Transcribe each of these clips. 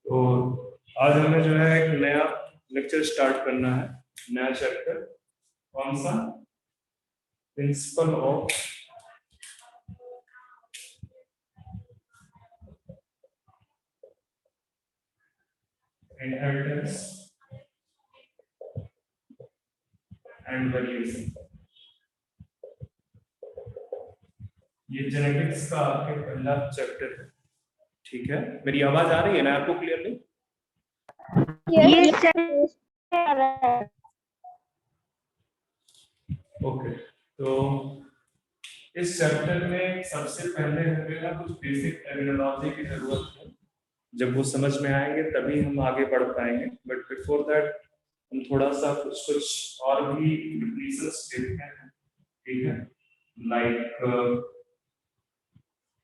तो आज हमें जो है एक नया लेक्चर स्टार्ट करना है, नया चैप्टर। कौन सा? Principle of inheritance and variation. ये जेनेटिक्स का आपके पहला चैप्टर है, ठीक है। मेरी आवाज आ रही है ना आपको क्लियरली? ओके। तो इस चैप्टर में सबसे पहले हमें ना कुछ बेसिक टर्मिनोलॉजी की जरूरत है। जब वो समझ में आएंगे तभी हम आगे बढ़ पाएंगे, बट बिफोर दैट हम थोड़ा सा कुछ कुछ और भी डिफिनेशंस देखते हैं, ठीक है। लाइक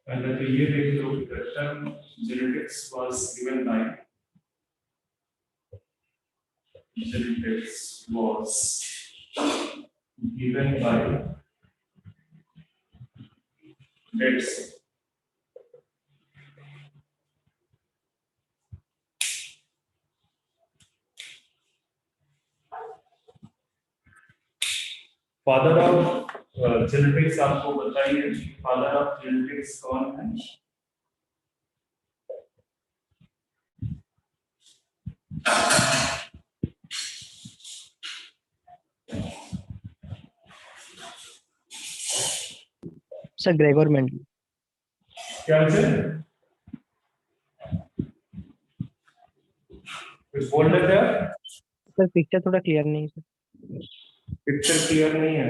पहले तो ये देख लो, term genetics was given by genetics was given by Edson. Father of genetics आपको बताइए, फादर ऑफ जेनेटिक्स कौन है? Sir Gregor Mendel. क्या है? कुछ बोल रहे थे आप? सर पिक्चर थोड़ा क्लियर नहीं है सर। पिक्चर क्लियर नहीं है?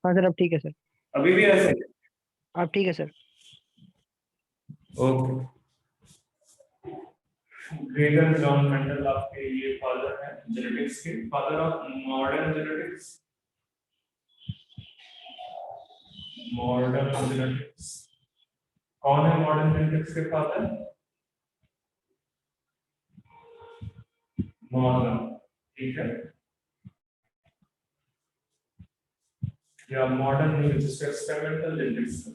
हाँ सर अब ठीक है सर। अभी भी ऐसे? अब ठीक है sir. Okay. Gregor John Mendel आपके ये फादर है जेनेटिक्स के, father of modern genetics. Modern genetics कौन है? मॉडर्न जेनेटिक्स के फादर मॉडर्न, ठीक है। या मॉडर्न नहीं, जिसका experimental genetics,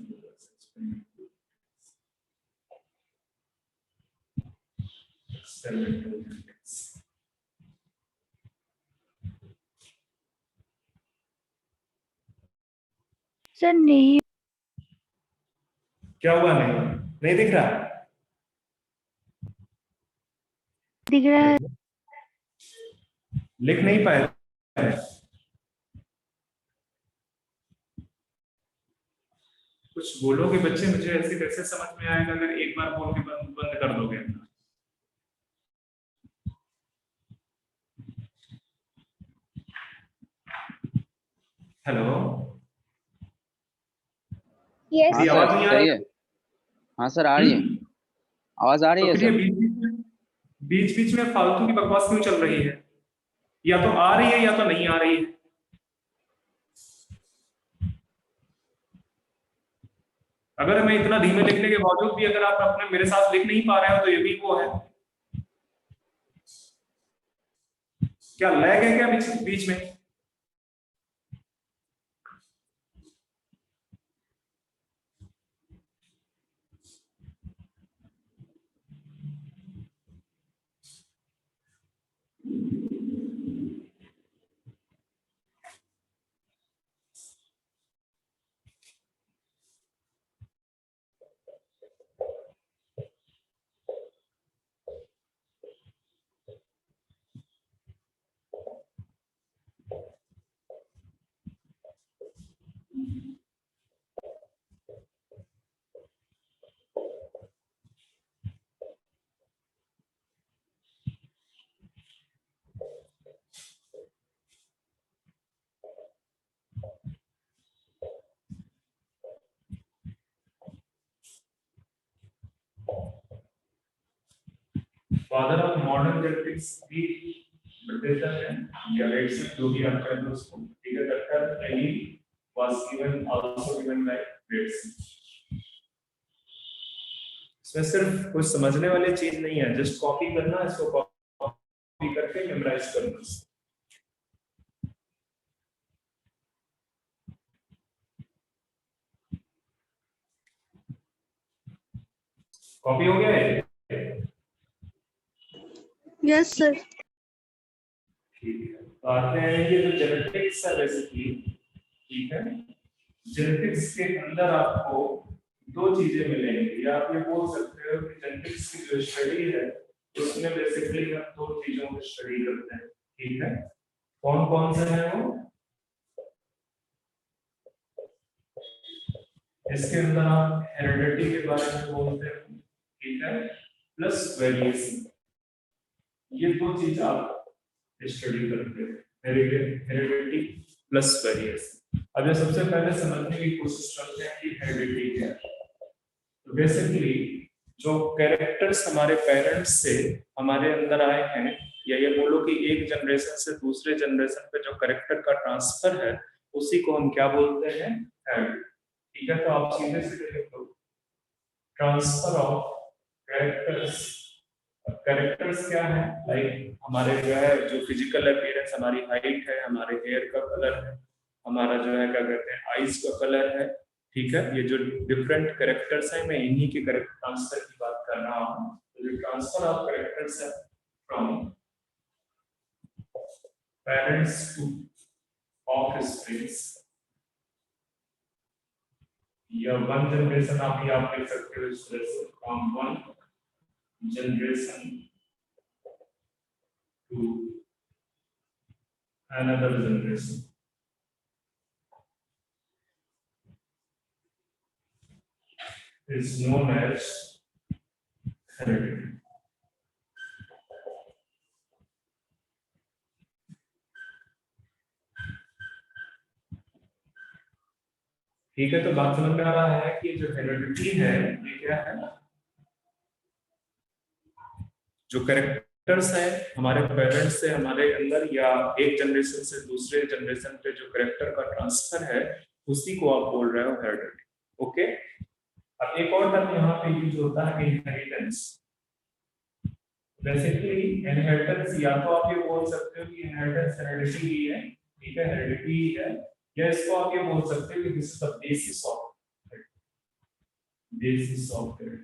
experimental genetics. Sir नहीं क्या हुआ? नहीं नहीं दिख रहा? दिख रहा है। लिख नहीं पाए? कुछ बोलोगे बच्चे, मुझे ऐसे कैसे समझ में आएगा अगर एक बार बोल के बंद बंद कर दोगे? हाँ हेलो, सर, आवाज नहीं आ रही? सही है। हाँ सर, आ रही है, आवाज आ रही तो है फिर ये सर। बीच बीच में फालतू की बकवास क्यों चल रही है? या तो आ रही है या तो नहीं आ रही है। अगर मैं इतना धीमे लिखने के बावजूद भी अगर आप अपने मेरे साथ लिख नहीं पा रहे हो तो ये भी वो है क्या? लैग है क्या बीच बीच में? फादर ऑफ मॉडर्न जेनेटिक्स भी ब्रिटिशर है या एडिसन, जो भी आप कहें उसको, ठीक है। Doctor Ellie was given, also given by Edison. इसमें सिर्फ कुछ समझने वाली चीज नहीं है, जस्ट कॉपी करना, इसको कॉपी करके मेमोराइज करना। कॉपी हो गया है? Yes sir. ठीक है, तो आते हैं ये जो जेनेटिक्स है बेसिकली, ठीक है, जेनेटिक्स के अंदर आपको दो चीजें मिलेंगी, या आप ये बोल सकते हो कि जेनेटिक्स की जो स्टडी है उसमें बेसिकली हम दो चीजों को स्टडी करते हैं, ठीक है। कौन कौन से हैं वो? इसके अंदर आप हेरिडिटी के बारे में बोलते हैं, ठीक है, प्लस वेरिएशन, ये दो चीज आप स्टडी करते हैं, हेरिडिटी प्लस वेरिएशन। अब ये सबसे पहले समझने की कोशिश करते हैं कि हेरिडिटी क्या है। तो बेसिकली जो कैरेक्टर्स हमारे पेरेंट्स से हमारे अंदर आए हैं, या ये बोलो कि एक जनरेशन से दूसरे जनरेशन पे जो कैरेक्टर का ट्रांसफर है उसी को हम क्या बोलते हैं? हेरिडिटी। ठीक है, तो आप सीधे सीधे लिख लो, ट्रांसफर ऑफ कैरेक्टर्स। कैरेक्टर्स क्या है? लाइक हमारे जो है जो फिजिकल अपीयरेंस, हमारी हाइट है, हमारे हेयर का कलर है, हमारा जो है क्या कहते हैं आईज का कलर है, ठीक है, ये जो डिफरेंट कैरेक्टर्स है, मैं इन्हीं के कैरेक्टर ट्रांसफर की बात कर रहा हूँ। तो जो ट्रांसफर ऑफ कैरेक्टर्स है फ्रॉम पेरेंट्स टू ऑफस्प्रिंग्स, या वन जनरेशन आप लिख सकते हो इस तरह से, from one generation to another generation, is known as heredity. ठीक है, तो बात समझ में आ रहा है कि जो हेरिडिटी है ये क्या है? जो कैरेक्टर्स है हमारे पेरेंट्स से हमारे अंदर, या एक जनरेशन से दूसरे जनरेशन पे जो कैरेक्टर का ट्रांसफर है उसी को आप बोल रहे हो हेरिडिटी। ओके, अब एक और टर्म यहाँ पे यूज होता है इनहेरिटेंस। बेसिकली इनहेरिटेंस या तो आप ये बोल सकते हो कि इनहेरिटेंस हेरिडिटी ही है, ठीक है, हेरिडिटी ही है, या इसको आप ये बोल सकते हो कि this is the basis of heredity,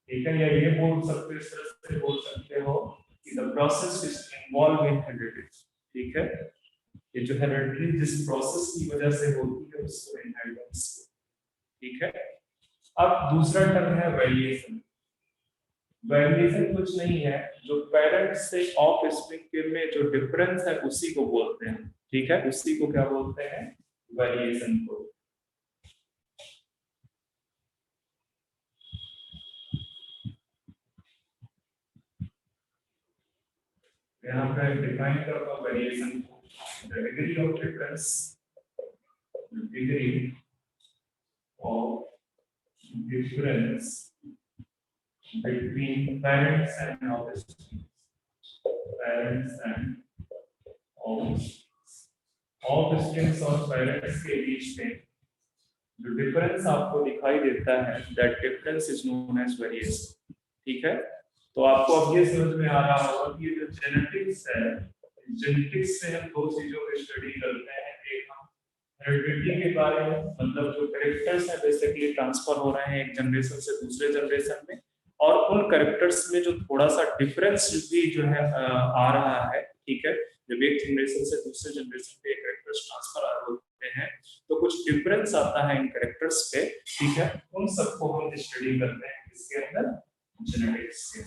ठीक है, या ये बोल सकते हो, इस तरह से बोल सकते हो कि the process is involve in heredity, ठीक है, ये जो हेरिडिटी जिस प्रोसेस की वजह से होती है उसको इनहेरिटेंस, ठीक है। अब दूसरा टर्म है वेरिएशन। वेरिएशन कुछ नहीं है, जो पेरेंट्स से ऑफस्प्रिंग में जो डिफरेंस है उसी को बोलते हैं, ठीक है, उसी को क्या बोलते हैं? वेरिएशन को। यहाँ पे डिफाइन करता हूँ वेरिएशन को, the degree of difference, degree of difference between parents and offspring, parents and offspring और parents के बीच में जो डिफरेंस आपको दिखाई देता है, that difference is known as variation, ठीक है। तो आपको अब ये समझ में आ रहा होगा कि ये जो जेनेटिक्स है, जेनेटिक्स से हम दो चीजों की स्टडी करते हैं, एक हम हेरिडिटी के बारे में, मतलब जो कैरेक्टर्स है बेसिकली ट्रांसफर हो रहे हैं एक जनरेशन से दूसरे जनरेशन में, और उन कैरेक्टर्स में जो थोड़ा सा डिफरेंस भी जो है आ रहा है, ठीक है, जब एक जनरेशन से दूसरे जनरेशन पे कैरेक्टर्स ट्रांसफर होते हैं तो कुछ डिफरेंस आता है इन कैरेक्टर्स पे, ठीक है, उन सबको हम स्टडी करते हैं इसके अंदर जेनेटिक्स के,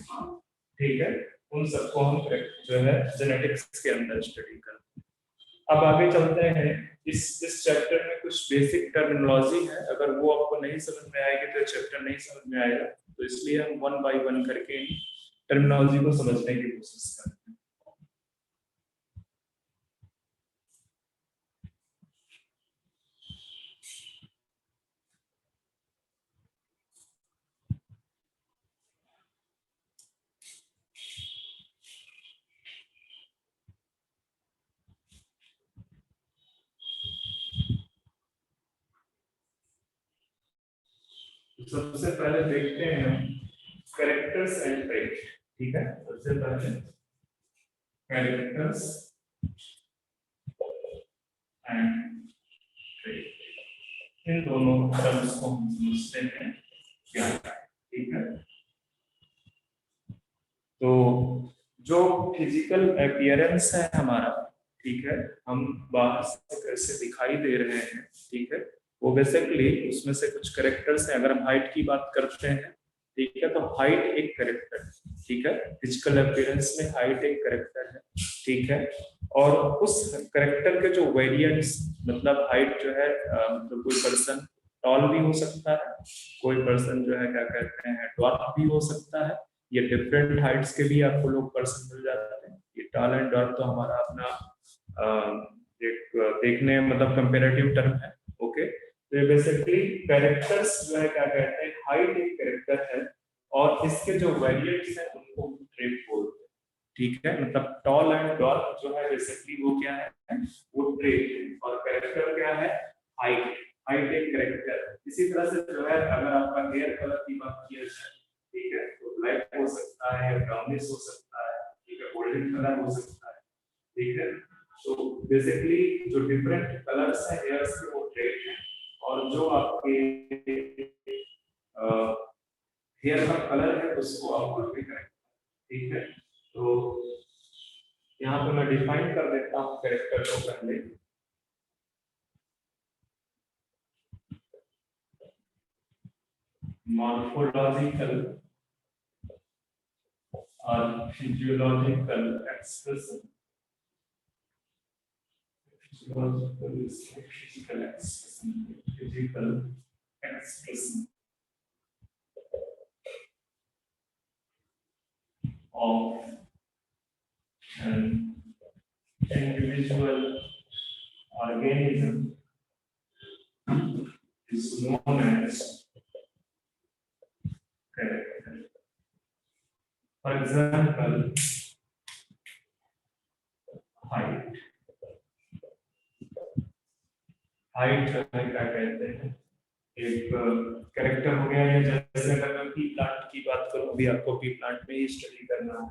ठीक है, उन सबको हम जो है जेनेटिक्स के अंदर स्टडी करते हैं। अब आगे चलते हैं, इस चैप्टर में कुछ बेसिक टर्मिनोलॉजी है, अगर वो आपको नहीं समझ में आएगी तो चैप्टर नहीं समझ में आएगा, तो इसलिए हम वन बाय वन करके टर्मिनोलॉजी को समझने की कोशिश करते हैं। सबसे पहले देखते हैं हम कैरेक्टर्स एंड ट्रेट, ठीक है, सबसे पहले कैरेक्टर्स एंड ट्रेट, इन दोनों टर्म्स को हम समझते हैं क्या है, ठीक है। तो जो फिजिकल अपीयरेंस है हमारा, ठीक है, हम बाहर से कैसे दिखाई दे रहे हैं, ठीक है, वो बेसिकली उसमें से कुछ कैरेक्टर्स हैं। अगर हम हाइट की बात करते हैं, ठीक है, तो हाइट एक कैरेक्टर है, ठीक है, फिजिकल अपीयरेंस में हाइट एक कैरेक्टर है, ठीक है। और उस कैरेक्टर के जो वेरिएंट्स, मतलब हाइट जो है मतलब कोई पर्सन टॉल भी हो सकता है, कोई पर्सन जो है क्या कहते हैं ड्वार्फ भी हो सकता है। ये डिफरेंट हाइट्स के भी आपको लोग पर्सन मिल जाते हैं। ये टॉल एंड ड्वार्फ तो हमारा अपना एक देखने मतलब कंपैरेटिव टर्म है, ओके। तो ये बेसिकली कैरेक्टर्स जो है क्या कहते हैं, हाइट एक कैरेक्टर है और इसके जो वेरिएंट्स हैं उनको ट्रेट बोलते हैं, ठीक है। मतलब टॉल एंड ड्वार्फ जो है बेसिकली वो क्या है, वो ट्रेट है, और कैरेक्टर क्या है, हाइट। हाइट एक कैरेक्टर है। इसी तरह से जो है अगर आपका हेयर कलर की बात किया जाए, ठीक है, तो ब्लैक हो सकता है, ब्राउनिश हो सकता है, ठीक है, गोल्डन कलर हो सकता है, ठीक है। तो बेसिकली जो डिफरेंट कलर्स हैं हेयर्स के वो ट्रेट हैं, और जो आपके हेयर का कलर है उसको आप मॉडिफाई करें, ठीक है। तो यहाँ पे मैं डिफाइन कर देता हूँ कैरेक्टर को पहले। मॉर्फोलॉजिकल और physiological expression. Physical expression of an individual organism is known as character. For example, height. Height जो है क्या कहते हैं, एक कैरेक्टर हो गया। या जैसे अगर मैं पी प्लांट की बात करूं, अभी आपको पी प्लांट में ही स्टडी करना है,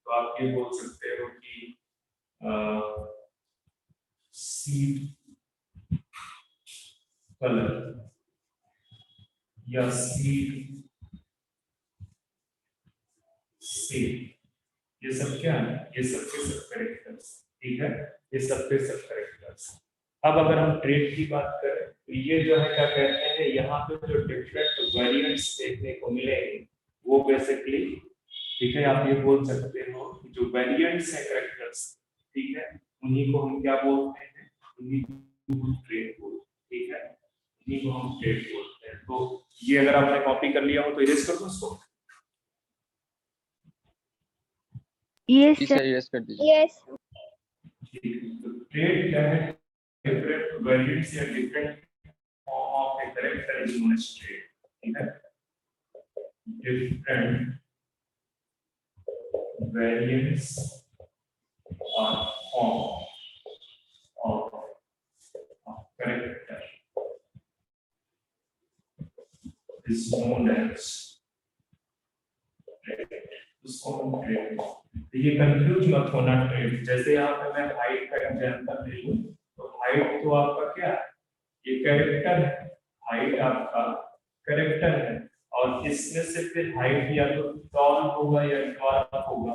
तो आप ये बोल सकते हो कि सीड कलर या सीड सेड, ये सब क्या है, ये सब के सब कैरेक्टर्स, ठीक है, ये सब के सब कैरेक्टर्स। अब अगर हम ट्रेट की बात करें तो ये जो है क्या कहते हैं, यहाँ पे जो डिफरेंट वेरिएंट्स देखने को मिलेंगे वो बेसिकली, ठीक है, आप ये बोल सकते हो जो वेरिएंट्स है कैरेक्टर्स, ठीक है, उन्हीं को हम क्या बोलते हैं, उन्हीं को ट्रेट बोलते हैं, ठीक है, उन्हीं को हम ट्रेट बोलते हैं। तो ये अगर आपने कॉपी कर लिया हो तो इरेज कर दो इसको। Yes sir sir. इरेज कर दीजिए। यस। ट्रेट क्या है, different variants या different form of a character is known as trait, ठीक है। different variants or form of character is known as trait। उसको हम trait, ये कंफ्यूज मत होना ट्रेट। जैसे यहाँ पे मैं हाइट का एग्जांपल ले लूं, तो हाइट तो आपका क्या है, ये कैरेक्टर है, हाइट आपका कैरेक्टर है, और इसमें से फिर हाइट या तो टॉल होगा या ड्वार्फ होगा,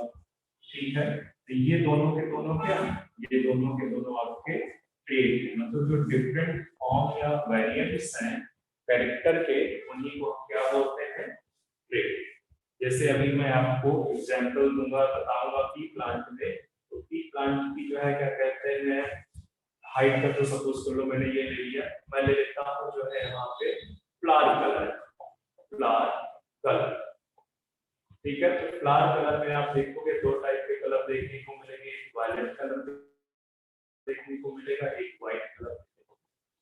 ठीक है। तो ये दोनों के दोनों क्या, ये दोनों के दोनों आपके ट्रेट है, मतलब जो डिफरेंट फॉर्म या वेरिएंट्स हैं कैरेक्टर के, उन्हीं को हम क्या बोलते हैं, ट्रेट। जैसे अभी मैं आपको एग्जांपल दूंगा, बताऊंगा पी प्लांट में, तो पी प्लांट की जो है क्या कहते हैं हाइट का, तो सपोज कर लो मैंने ये ले लिया, मैं ले लेता हूं जो है यहाँ पे फ्लावर कलर, फ्लावर कलर, ठीक है। तो फ्लावर कलर में आप देखोगे दो टाइप के कलर देखने को मिलेंगे, एक वायलेट कलर देखने को मिलेगा, एक व्हाइट कलर।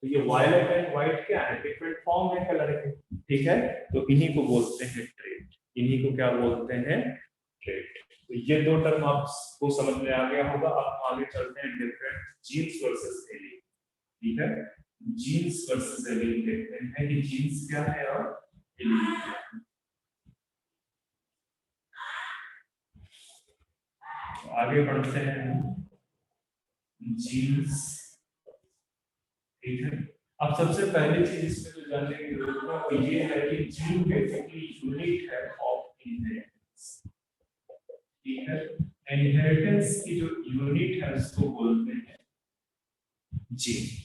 तो ये वायलेट एंड व्हाइट क्या है, डिफरेंट फॉर्म है कलर के, ठीक है। तो इन्हीं को बोलते हैं ट्रेट, इन्हीं को क्या बोलते हैं, ट्रेट। तो ये दो टर्म आपको समझ में आ गया होगा। अब आगे चलते हैं डिफरेंट जीन्स वर्सेस एलीन, ठीक है। जीन्स वर्सेस एलीन देखते हैं कि जीन्स क्या है और एलीन क्या है। तो आगे बढ़ते हैं, जीन्स, ठीक है। अब सबसे पहली चीज इसमें जो जो जानने की जरूरत है वो ये है कि जीन बेसिकली यूनिट है ऑफ इनहेरिटेंस। ठीक है, इनहेरिटेंस की जो यूनिट है उसको बोलते हैं जीन।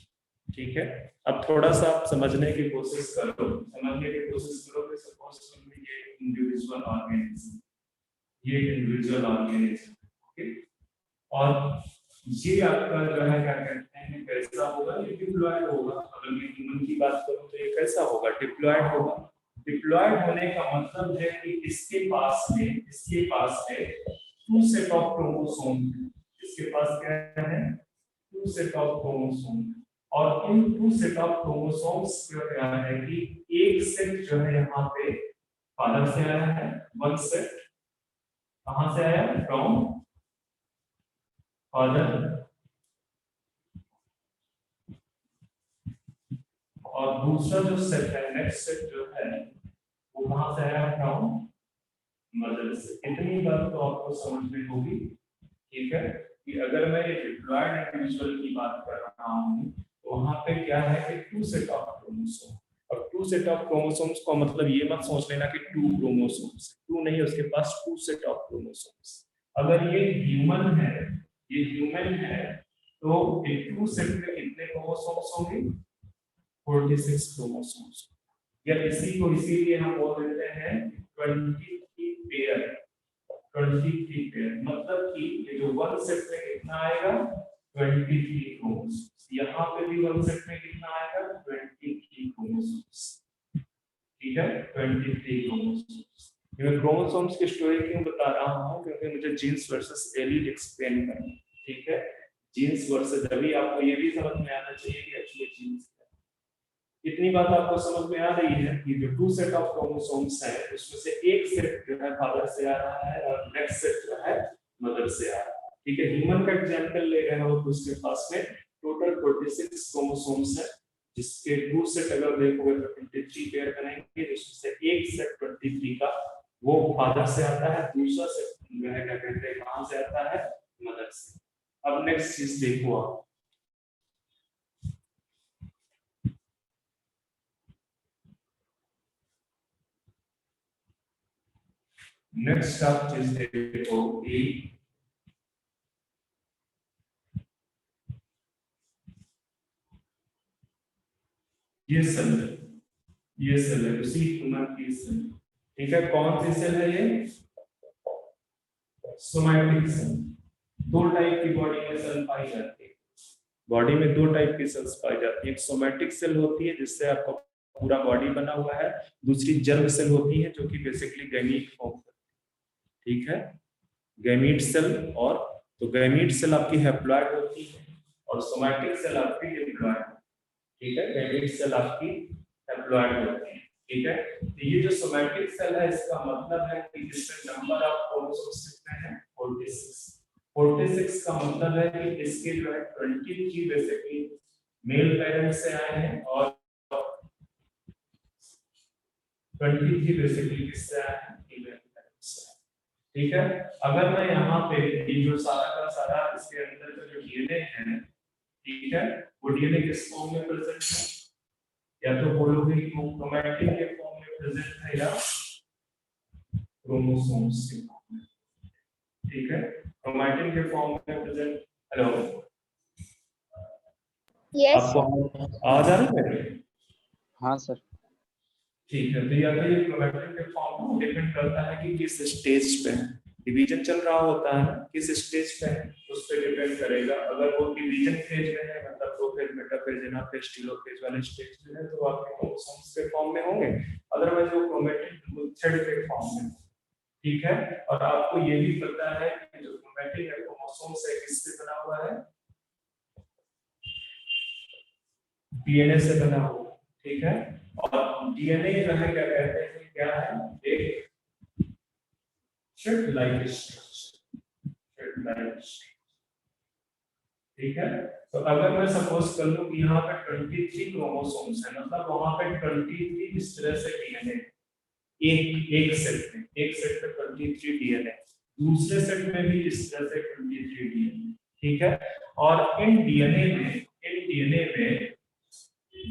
ठीक है, अब थोड़ा सा आप समझने की कोशिश करो, समझने की कोशिश करो कि सपोज ये इंडिविजुअल ऑर्गेनिज्म, ये इंडिविजुअल ऑर्गेनिज्म, ओके, और ये आपका जो है क्या कहते हैं कैसा होगा, ये डिप्लॉयड होगा। अगर मैं ह्यूमन की बात करूं तो ये कैसा होगा, डिप्लॉयड होगा। डिप्लॉयड होने का मतलब है कि इसके पास है टू सेट ऑफ क्रोमोसोम, इसके पास क्या है, टू सेट ऑफ क्रोमोसोम, और इन टू सेट ऑफ क्रोमोसोम्स का क्या है कि एक सेट जो है यहाँ पे फादर से आया है, वन सेट कहां से आया, फ्रॉम फादर, और दूसरा जो सेट है, नेक्स्ट सेट जो है वो कहां से आया, फ्रॉम मदर से। इतनी बात तो आपको समझ में होगी। ठीक है, कि अगर मैं ये डिप्लॉयड इंडिविजुअल की बात कर रहा हूं तो वहां पे क्या है कि टू सेट ऑफ क्रोमोसोम, और टू सेट ऑफ क्रोमोसोम्स का मतलब ये मत सोच लेना कि टू क्रोमोसोम्स, टू नहीं, उसके पास टू सेट ऑफ क्रोमोसोम्स। अगर ये ह्यूमन है तो एक टू सेट में कितने क्रोमोसोम्स होंगे, 46 क्रोमोसोम्स, या इसी को इसीलिए हम बोल देते हैं 23 पेयर, 23 पेयर, मतलब कि ये जो वन सेट में कितना आएगा, 23 क्रोमोसोम्स, यहाँ पे भी वन सेट में कितना आएगा, 23 क्रोमोसोम्स। ठीक है, 23 क्रोमोसोम्स। मैं क्रोमोसोम्स की स्टोरी क्यों बता रहा हूँ, क्योंकि मुझे जीन्स वर्सेस एलील एक्सप्लेन करना है। ठीक है, जीन्स वर्सेस, अभी आपको ये भी समझ में आना चाहिए कि एक्चुअली जीन्स, इतनी बात आपको समझ में आ रही है कि जो टू सेट ऑफ क्रोमोसोम्स है उसमें से एक सेट जो है फादर से आ रहा है और नेक्स्ट सेट जो है मदर से आ रहा है। ठीक है, ह्यूमन का एग्जांपल ले रहे हो तो उसके पास में टोटल 46 क्रोमोसोम्स है, जिसके टू सेट अगर देखोगे तो 23 पेयर बनेंगे, जिसमें से एक सेट 23 का वो फादर से आता है, दूसरा सेट जो है क्या कहते हैं कहां से आता है, मदर से। अब नेक्स्ट चीज देखो आप, नेक्स्ट आप चीज देखो कि ये सेल है उसी ह्यूमन की सेल। ठीक है, कौन सी सेल है ये, सोमैटिक सेल। दो टाइप की बॉडी में सेल पाई जाती है, बॉडी में दो टाइप की सेल्स पाई जाती है, एक सोमैटिक सेल होती है जिससे आपका पूरा बॉडी बना हुआ है, दूसरी जर्म सेल होती है जो कि बेसिकली गैमीट फॉर्म करती है। ठीक है, गैमीट सेल, और तो गैमीट सेल आपकी हैप्लॉइड होती है और सोमैटिक सेल आपकी डिप्लॉइड। ठीक है, गैमीट सेल आपकी हैप्लॉइड होती है। ठीक है, तो ये जो सोमैटिक सेल है इसका मतलब है कि इसमें नंबर ऑफ क्रोमोसोम्स कितने हैं, 46। 46 का मतलब है कि इसके जो है 23 बेसिकली मेल पेरेंट्स से आए हैं और 23 बेसिकली किससे आए हैं, फीमेल पेरेंट्स से। ठीक है, अगर मैं यहाँ पे ये जो सारा का सारा इसके अंदर का जो डीएनए है, ठीक है, वो डीएनए किस फॉर्म में प्रेजेंट है, या तो बोलोगे कि वो क्रोमैटिन के फॉर्म में प्रेजेंट है या क्रोमोसोम्स के फॉर्म में। ठीक है, क्रोमैटिन के फॉर्म में प्रेजेंट। हेलो, यस आपको आवाज आ रही है? हाँ सर। ठीक है, तो या तो ये क्रोमैटिन के फॉर्म में डिपेंड करता है कि किस स्टेज पे है, डिवीजन चल रहा होता है, किस स्टेज पे है उस पे डिपेंड करेगा। अगर वो डिवीजन फेज में है, मतलब प्रोफेज, मेटाफेज, एनाफेज, टेलोफेज वाले स्टेज में है तो आपके क्रोमोसोम्स के फॉर्म में होंगे, अदरवाइज वो क्रोमैटिन थ्रेड के फॉर्म में। ठीक है, और आपको ये भी पता है कि जो क्रोमैटिन है क्रोमोसोम से किससे बना हुआ है, डीएनए से बना हुआ। ठीक है, और डीएनए जो है क्या कहते हैं, क्या है, एक थ्रेड लाइक स्ट्रक्चर। ठीक है, तो अगर मैं सपोज कर लूं कि यहाँ पे 23 क्रोमोसोम्स है, मतलब वहां पे 23 इस तरह से डीएनए, एक सेट में 23 डीएनए, दूसरे सेट में भी इस तरह से 23 डीएनए। ठीक है, और इन डीएनए में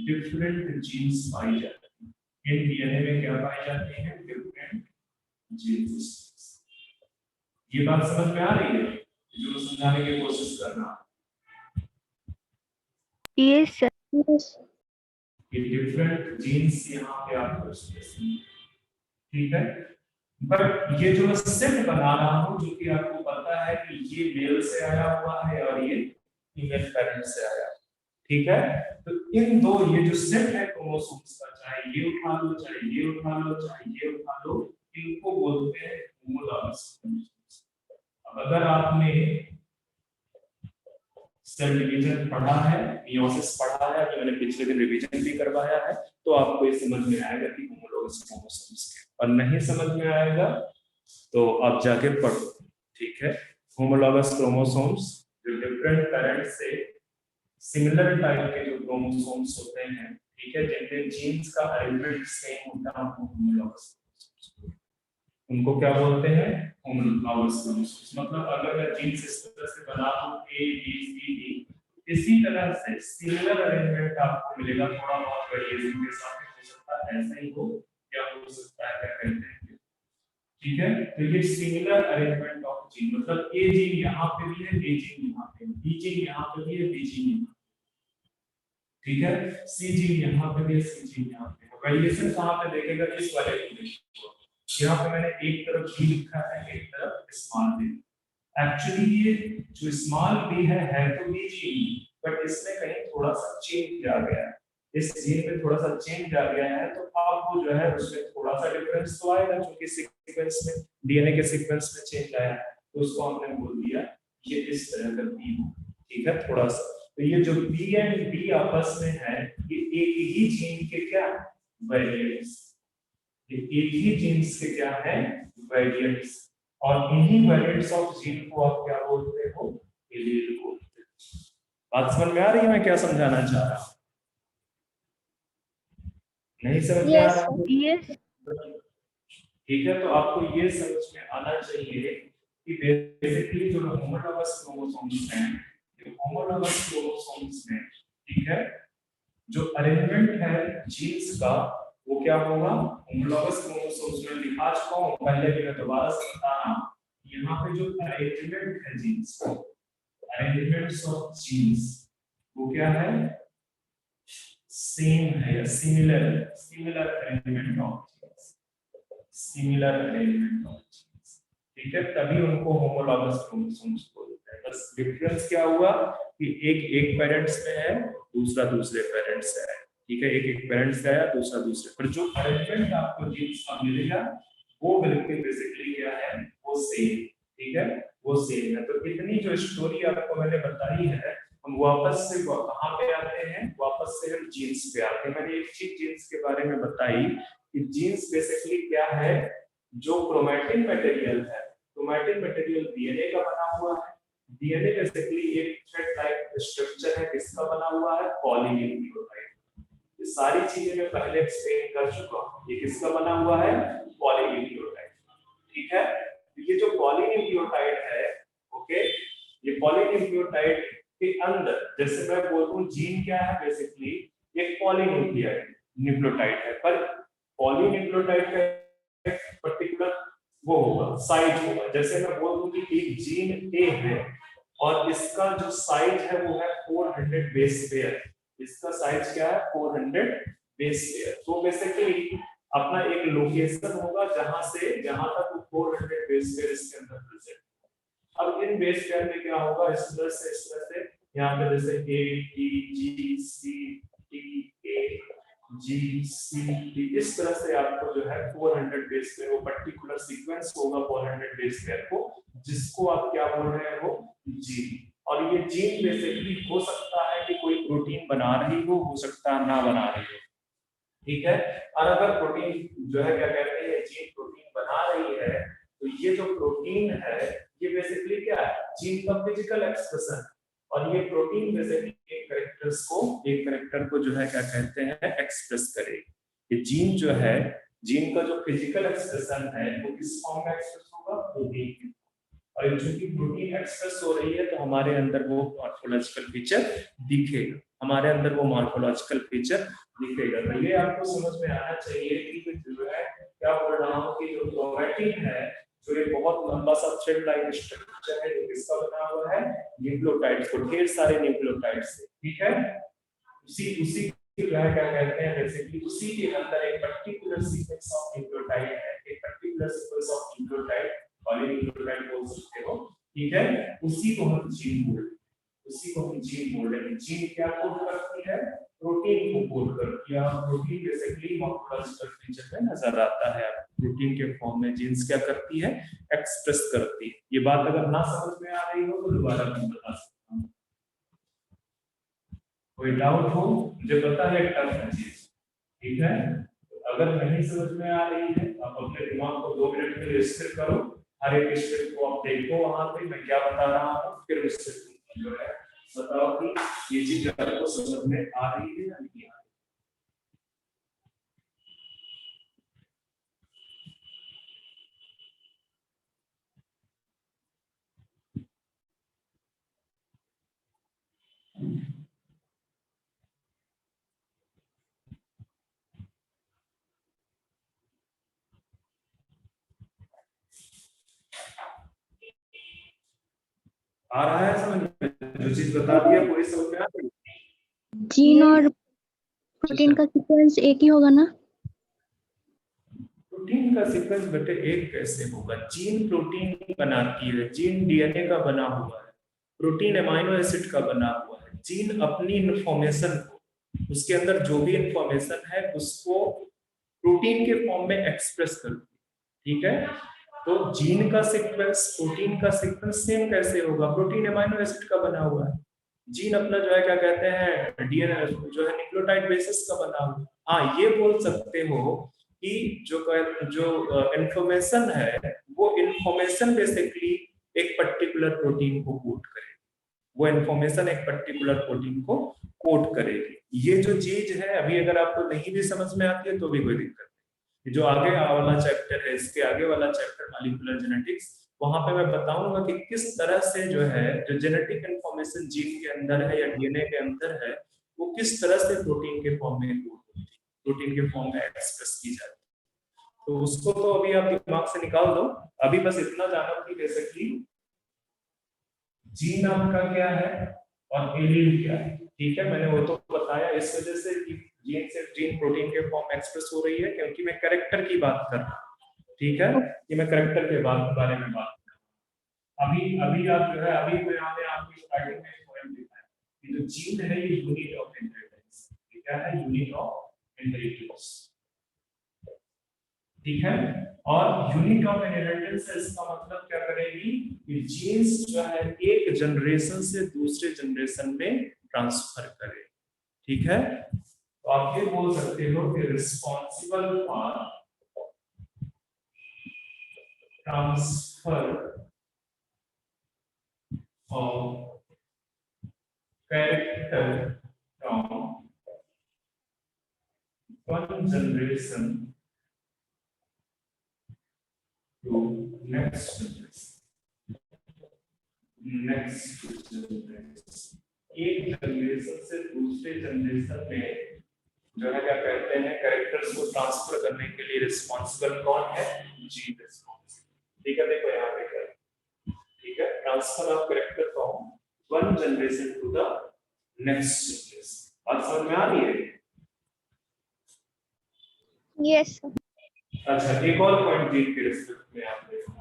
डिफरेंट जीन्स पाई जाती हैं। इन डीएनए में क्या पाई जाती हैं? Different genes. ये बात समझ में आ रही है जो मैं समझाने की कोशिश कर रहा हूँ? Yes, sir. ये डिफरेंट जीन्स यहाँ पे आपको ठीक है। बट ये जो मैं सेट बना रहा हूँ जो कि आपको पता है कि ये मेल से आया हुआ है और ये फीमेल पेरेंट से आया, ठीक है। तो इन दो ये जो सेट है क्रोमोसोम्स का, चाहे ये उठा लो चाहे ये उठा लो चाहे ये उठा लो, इनको बोलते हैं होमोलॉगस। अब अगर आपने सेल डिवीजन पढ़ा है, मियोसिस पढ़ा है, तो मैंने पिछले दिन रिवीजन भी करवाया है, तो आपको ये समझ में आएगा कि होमोलॉगस क्रोमोसोम्स क्या, और नहीं समझ में आएगा तो आप जाके पढ़ो, ठीक है। होमोलॉगस क्रोमोसोम्स जो डिफरेंट पेरेंट से सिमिलर टाइप के जो क्रोमोसोम्स होते हैं, ठीक है, जिनके जीन्स का अरेंजमेंट सेम होता है, होमोलॉगस उनको क्या बोलते हैं? Homologous chromosomes. मतलब अगर मैं जीन्स इस तरह से बना दूं A B C D, इसी तरह से सिमिलर अरेंजमेंट आपको मिलेगा, थोड़ा बहुत वेरिएशन के साथ हो सकता है ऐसा ही हो या हो सकता है क्या कहते हैं, ठीक है। तो ये सिमिलर अरेंजमेंट ऑफ जीन, मतलब A जीन यहाँ पे भी है, A जीन यहाँ पे, B जीन यहाँ पे भी है, B जीन यहाँ, ठीक है, C जीन यहाँ पे भी है, C जीन यहाँ पे। वेरिएशन कहाँ पे देखेगा? इस वाले को। यहाँ पे मैंने एक तरफ b लिखा है, एक तरफ स्मॉल b। एक्चुअली ये जो स्मॉल b है तो b जीन, बट इसमें कहीं थोड़ा सा चेंज आ गया है, इस जीन में थोड़ा सा चेंज आ गया है, तो आपको जो है उसमें थोड़ा सा डिफरेंस तो आएगा, क्योंकि सीक्वेंस में डीएनए के सीक्वेंस में चेंज आया है, तो उसको हमने बोल दिया ये इस तरह का b, ठीक है, थोड़ा सा। तो ये जो b एंड b आपस में है, ये एक ही जीन के क्या वेरिएंट्स, एक ही जीन्स के क्या है वेरिएंट्स, और इन्हीं वेरिएंट्स ऑफ जीन को आप क्या बोलते हो? एलील बोलते हैं। बात समझ में आ रही है मैं क्या समझाना चाह रहा हूं? नहीं समझ में आ Yes, रहा? yes, ठीक है, तो आपको ये समझ में आना चाहिए कि बेसिकली जो होमोलॉगस क्रोमोसोम्स हैं, ये होमोलॉगस क्रोमोसोम्स में, ठीक है, जो अरेंजमेंट है जीन्स का वो क्या होगा? होमोलॉगस क्रोमोसोम्स में लिखा चुका हूं पहले भी, मैं दोबारा से बता रहा हूं, यहाँ पे जो अरेंजमेंट है जीन्स का, अरेंजमेंट्स ऑफ जीन्स वो क्या है? सेम है या similar, similar arrangement of genes, similar arrangement of genes, ठीक है, तभी उनको होमोलॉगस क्रोमोसोम्स बोलते हैं। बस डिफरेंस क्या हुआ कि एक पेरेंट्स में है, दूसरा दूसरे पेरेंट्स से है, ठीक है, एक पेरेंट्स से आया, दूसरा दूसरे, पर जो अरेंजमेंट आपको जीन्स का मिलेगा वो बिल्कुल बेसिकली क्या है? वो सेम, ठीक है, वो सेम है। तो इतनी जो स्टोरी आपको मैंने बताई है, हम वापस से कहां पे आते हैं? वापस से हम जीन्स पे आते हैं। मैंने एक चीज जीन्स के बारे में बताई कि जीन्स बेसिकली क्या है? जो क्रोमैटिन मटेरियल है, क्रोमैटिन मटेरियल डीएनए का बना हुआ है। डीएनए बेसिकली एक थ्रेड टाइप स्ट्रक्चर है, किसका बना हुआ है? पॉलीन्यूक्लियोटाइड। ये सारी चीजें मैं पहले एक्सप्लेन कर चुका हूं। ये किसका बना हुआ है? पॉलीन्यूक्लियोटाइड, ठीक है। ये जो पॉलीन्यूक्लियोटाइड है, ओके, ये पॉलीन्यूक्लियोटाइड के अंदर, जैसे मैं बोलूं जीन क्या है? बेसिकली एक पॉलीन्यूक्लियोटाइड न्यूक्लियोटाइड है, पर पॉलीन्यूक्लियोटाइड का पर्टिकुलर वो होगा, साइज होगा। जैसे मैं बोल दूं कि एक जीन ए है और इसका जो साइज है वो है 400 बेस पेयर, इसका साइज क्या है? 400 बेस पेयर। तो बेसिकली अपना एक लोकेशन होगा जहां तक 400 बेस पेयर इसके अंदर प्रेजेंट। अब इन बेस पेयर में क्या होगा? इस तरह से यहाँ पे जैसे A T G C T A G C T, इस तरह से आपको जो है 400 बेस पेयर, वो पर्टिकुलर सीक्वेंस होगा 400 बेस पेयर को, जिसको आप क्या बोल रहे हो? जीन। और ये जीन बेसिकली हो सकता है कि कोई प्रोटीन बना रही हो सकता है ना बना रही हो, ठीक है। और अगर प्रोटीन जो है क्या कहते हैं, जीन प्रोटीन बना रही है, तो ये जो प्रोटीन है ये बेसिकली क्या है? जीन का फिजिकल एक्सप्रेशन। और ये प्रोटीन बेसिकली एक कैरेक्टर को जो है क्या कहते हैं? एक्सप्रेस करेगी। ये जीन जो है, जीन का जो फिजिकल एक्सप्रेशन है वो किस फॉर्म में एक्सप्रेस होगा? प्रोटीन। और चूंकि प्रोटीन एक्सप्रेस हो रही है तो हमारे अंदर वो मॉर्फोलॉजिकल फीचर दिखेगा, हमारे अंदर वो मॉर्फोलॉजिकल फीचर दिखेगा। तो ये आपको समझ में आना चाहिए कि जो है क्या बोल रहा हूँ कि जो क्रोमैटिन है, जो एक बहुत लंबा सा थ्रेड लाइन स्ट्रक्चर है, जो किसका बना हुआ है, न्यूक्लियोटाइड को, ढेर सारे न्यूक्लियोटाइड से, ठीक है। उसी क्या कहते हैं, जैसे कि उसी के अंदर एक पर्टिकुलर सीक्वेंस ऑफ न्यूक्लियोटाइड है, एक particular sequence of nucleotide, polynucleotide बोल सकते हो, ठीक है। उसी को हम जीन बोलते हैं, उसी को हम जीन बोल रहे हैं। जीन क्या कोड करती है, प्रोटीन को कोड करती है। प्रोटीन बेसिकली मॉर्फोलॉजिकल फीचर में नजर आता है, प्रोटीन के फॉर्म में जीन्स क्या करती है, एक्सप्रेस करती है। ये बात अगर ना समझ में आ रही हो तो दोबारा मैं बता सकता हूँ। कोई डाउट हो मुझे पता है टफ है चीज, ठीक है। तो अगर नहीं समझ में आ रही है आप अपने दिमाग को 2 मिनट के लिए स्थिर करो, हर एक स्टेप को आप देखो वहां पे मैं क्या बता रहा हूँ, फिर उससे जो है बताओ कि ये चीज आपको समझ में आ रही है या नहीं आ रही। आ रहा है समझ में, जो चीज बता दिया पूरी समझ में आ रही है। जीन और प्रोटीन का सीक्वेंस एक ही होगा ना? प्रोटीन का सीक्वेंस बेटे एक कैसे होगा, जीन प्रोटीन बनाती है, जीन डीएनए का बना हुआ है, प्रोटीन अमीनो एसिड का बना हुआ है। जीन अपनी इंफॉर्मेशन को, उसके अंदर जो भी इंफॉर्मेशन है उसको प्रोटीन के फॉर्म में एक्सप्रेस करती है, ठीक है। तो जीन का सीक्वेंस प्रोटीन का सीक्वेंस सेम कैसे होगा, प्रोटीन अमीनो एसिड का बना हुआ है, जीन अपना जो है क्या कहते हैं डीएनए जो है न्यूक्लियोटाइड बेसिस का बना हुआ है। हाँ ये बोल सकते हो कि जो इंफॉर्मेशन है वो इंफॉर्मेशन बेसिकली एक पर्टिकुलर प्रोटीन को कोड करे, वो इंफॉर्मेशन एक पर्टिकुलर प्रोटीन को कोड करेगी। ये जो चीज है अभी अगर आपको नहीं भी समझ में आती है तो भी कोई दिक्कत नहीं, जो आगे वाला चैप्टर है, इसके आगे वाला चैप्टर मॉलिक्यूलर जेनेटिक्स, वहां पे मैं बताऊंगा कि किस तरह से जो है जो जेनेटिक इंफॉर्मेशन जीन के अंदर है या डीएनए के अंदर है वो किस तरह से प्रोटीन के फॉर्म में कोड होती है, प्रोटीन के फॉर्म में एक्सप्रेस की जाती है। तो उसको तो अभी आप दिमाग से निकाल दो, अभी बस इतना जानो कि बेसिकली जीन आपका क्या है और एलील क्या है, ठीक है। मैंने वो तो बताया इस वजह से कि जीन से जीन प्रोटीन के फॉर्म एक्सप्रेस हो रही है क्योंकि मैं कैरेक्टर की बात कर रहा हूँ, ठीक है। ये मैं कैरेक्टर के बारे में बात कर रहा हूँ। अभी आप जो है अभी मैंने आपको स्टार्टिंग में पॉइंट दिखाया कि जो जीन है ये यूनिट ऑफ इनहेरिटेंस, क्या है, यूनिट ऑफ इनहेरिटेंस, ठीक है। और यूनिट ऑफ इनहेरिटेंस से इसका मतलब क्या करेगी कि जीन्स जो है एक जनरेशन से दूसरे जनरेशन में ट्रांसफर करे, ठीक है। तो आप ये बोल सकते हो कि responsible for transfer of character from one generation to next generation, एक जनरेशन से दूसरे जनरेशन में जो है क्या कहते हैं कैरेक्टर्स को ट्रांसफर करने के लिए रिस्पॉन्सिबल कौन है, जीन रिस्पॉन्सिबल, ठीक है। देखो यहाँ पे क्या, ठीक है, transfer of character from one generation to the next generation. बात समझ में आ रही है? यस। अच्छा एक और पॉइंट जीन के रिस्पेक्ट में आप देखो,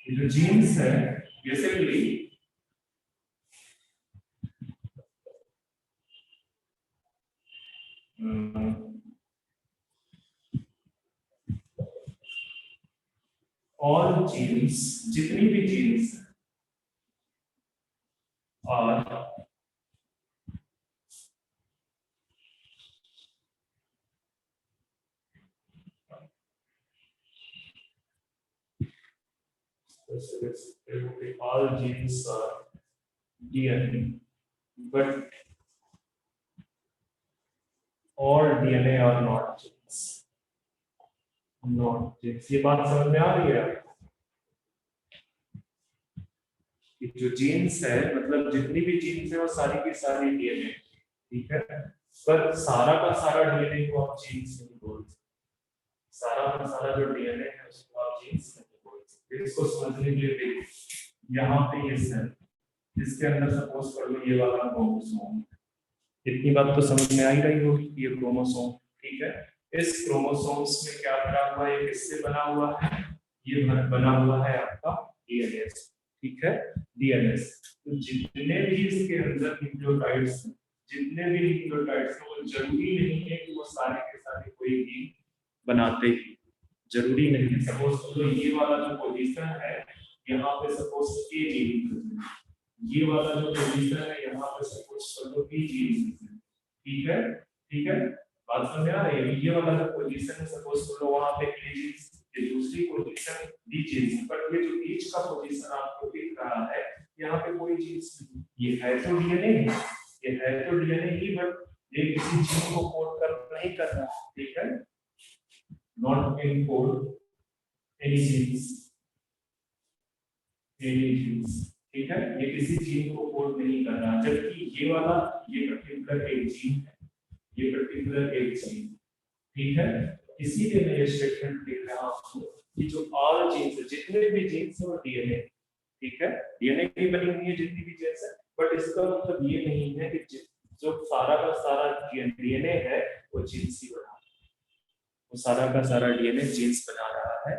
ये जो जीन्स है बेसिकली all genes, जितनी भी जीन्स और all genes are DNA, but all DNA are not genes, not genes। ये बात समझ में आ रही है? कि जो जीन्स है मतलब जितनी भी जीन्स है वो सारी की सारी डीएनए, ठीक है, पर सारा का सारा डीएनए को आप जीन्स नहीं बोल सकते, सारा का सारा जो डीएनए है उसको आप जीन्स नहीं बोल सकते। इसको समझने के लिए देखिए यहाँ पे ये सेल, इसके अंदर सपोज कर लो ये वाला क्रोमोसोम, इतनी बात तो समझ में आ ही रही होगी, ये क्रोमोसोम, ठीक है। इस क्रोमोसोम्स में क्या बना हुआ है, किससे बना हुआ है, ये बना हुआ है आपका डीएनए, ठीक है, डीएनए। तो जितने भी इसके अंदर न्यूक्लियोटाइड्स हैं, जितने भी न्यूक्लियोटाइड्स हैं, वो जरूरी नहीं है कि वो सारे के सारे कोई भी बनाते ही, जरूरी नहीं है। सपोज करो ये वाला जो पोजीशन है यहाँ पे सपोज ए जीन, ये वाला जो पोजीशन है यहाँ पे सपोज कर लो बी जीन, ठीक है, ठीक है, बात समझ में आ रही है। ये वाला जो पोजीशन है सपोज कर लो वहां पे ए जीन, ये दूसरी पोजीशन डी जीन, बट ये जो बीच का पोजीशन आपको दिख रहा है यहाँ पे कोई चीज नहीं, ये है तो डीएनए, ये है तो डीएनए ही, बट ये किसी जीन को कोड कर नहीं कर रहा, ठीक है, not encode any genes, any genes, ठीक है, ये किसी जीन को कोड नहीं कर रहा, जबकि ये वाला ये पर्टिकुलर एक जीन है, ये पर्टिकुलर एक जीन, ठीक है। इसीलिए मैं ये स्टेटमेंट लिख रहा हूं कि जो ऑल जीन्स है, जितने भी जीन्स है वो डीएनए, ठीक है, डीएनए की बनी हुई है जितनी भी जीन्स है, बट इसका मतलब ये नहीं है कि जो सारा का सारा डीएनए है वो जीन्स ही बना रहा है, वो सारा का सारा डीएनए जीन्स बना रहा है,